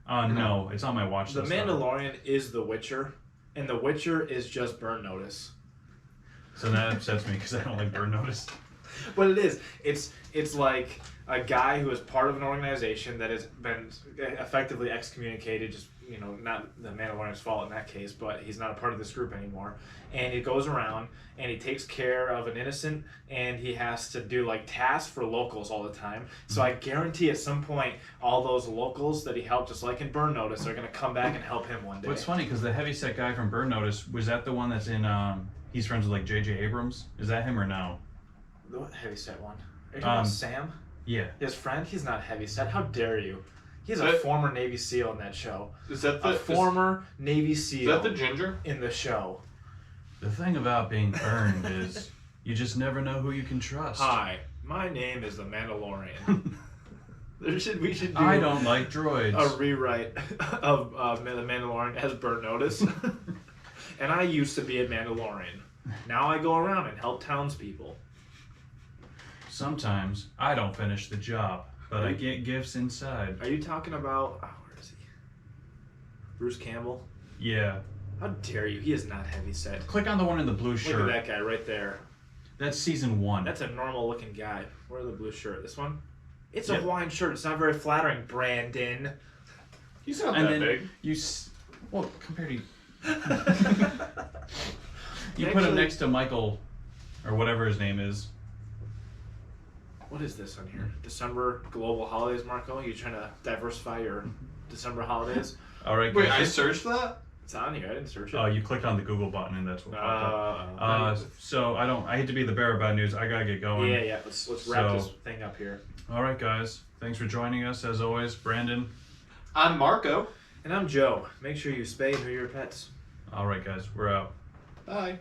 Speaker 2: Yeah.
Speaker 1: No, it's on my watch
Speaker 2: The
Speaker 1: list. though.
Speaker 2: Mandalorian is The Witcher, and The Witcher is just Burn Notice.
Speaker 1: So that upsets me because I don't like Burn Notice.
Speaker 2: But it is. It's like a guy who is part of an organization that has been effectively excommunicated. Just not the Mandalorian's fault in that case, but he's not a part of this group anymore. And he goes around and he takes care of an innocent, and he has to do like tasks for locals all the time. So I guarantee at some point all those locals that he helped, just like in Burn Notice, are gonna come back and help him one day.
Speaker 1: What's funny because the heavyset guy from Burn Notice, was that the one that's in? He's friends with like J.J. Abrams. Is that him or no?
Speaker 2: The heavyset one. Are you talking about Sam?
Speaker 1: Yeah.
Speaker 2: His friend? He's not heavyset. How dare you? He's a
Speaker 3: That-
Speaker 2: former Navy SEAL in that show.
Speaker 3: Is that
Speaker 2: A former Navy
Speaker 3: Is
Speaker 2: SEAL
Speaker 3: that the ginger?
Speaker 2: in the show.
Speaker 1: The thing about being earned is you just never know who you can trust.
Speaker 2: Hi, my name is the Mandalorian. we should do
Speaker 1: I don't like droids.
Speaker 2: a rewrite of the Mandalorian as Burn Notice. And I used to be a Mandalorian. Now I go around and help townspeople.
Speaker 1: Sometimes I don't finish the job. but I get gifts inside.
Speaker 2: Are you talking about? Oh, where is he? Bruce Campbell.
Speaker 1: Yeah.
Speaker 2: How dare you? He is not heavy set.
Speaker 1: Click on the one in the blue shirt.
Speaker 2: Look at that guy right there.
Speaker 1: That's season 1.
Speaker 2: That's a normal looking guy. Where's the blue shirt? This one? It's a
Speaker 1: Yep.
Speaker 2: Hawaiian shirt. It's not very flattering, Brandon.
Speaker 3: He's not
Speaker 1: and
Speaker 3: that
Speaker 1: then
Speaker 3: big.
Speaker 1: well, compared to you put him
Speaker 2: Actually-
Speaker 1: next to Michael, or whatever his name is.
Speaker 2: What is this on here? December global holidays, Marco? You trying to diversify your December holidays?
Speaker 1: All right,
Speaker 3: Wait, I
Speaker 1: guys.
Speaker 3: searched that?
Speaker 2: It's on here. I didn't search it.
Speaker 1: Oh, you clicked on the Google button, and that's what popped up.
Speaker 2: Uh,
Speaker 1: So I hate to be the bearer of bad news. I gotta get going.
Speaker 2: yeah. Let's wrap
Speaker 1: So-
Speaker 2: this thing up here.
Speaker 1: All right, guys. Thanks for joining us as always, Brandon.
Speaker 3: I'm Marco.
Speaker 2: And I'm Joe. Make sure you spay and neuter your pets.
Speaker 1: All right, guys. We're out.
Speaker 3: Bye.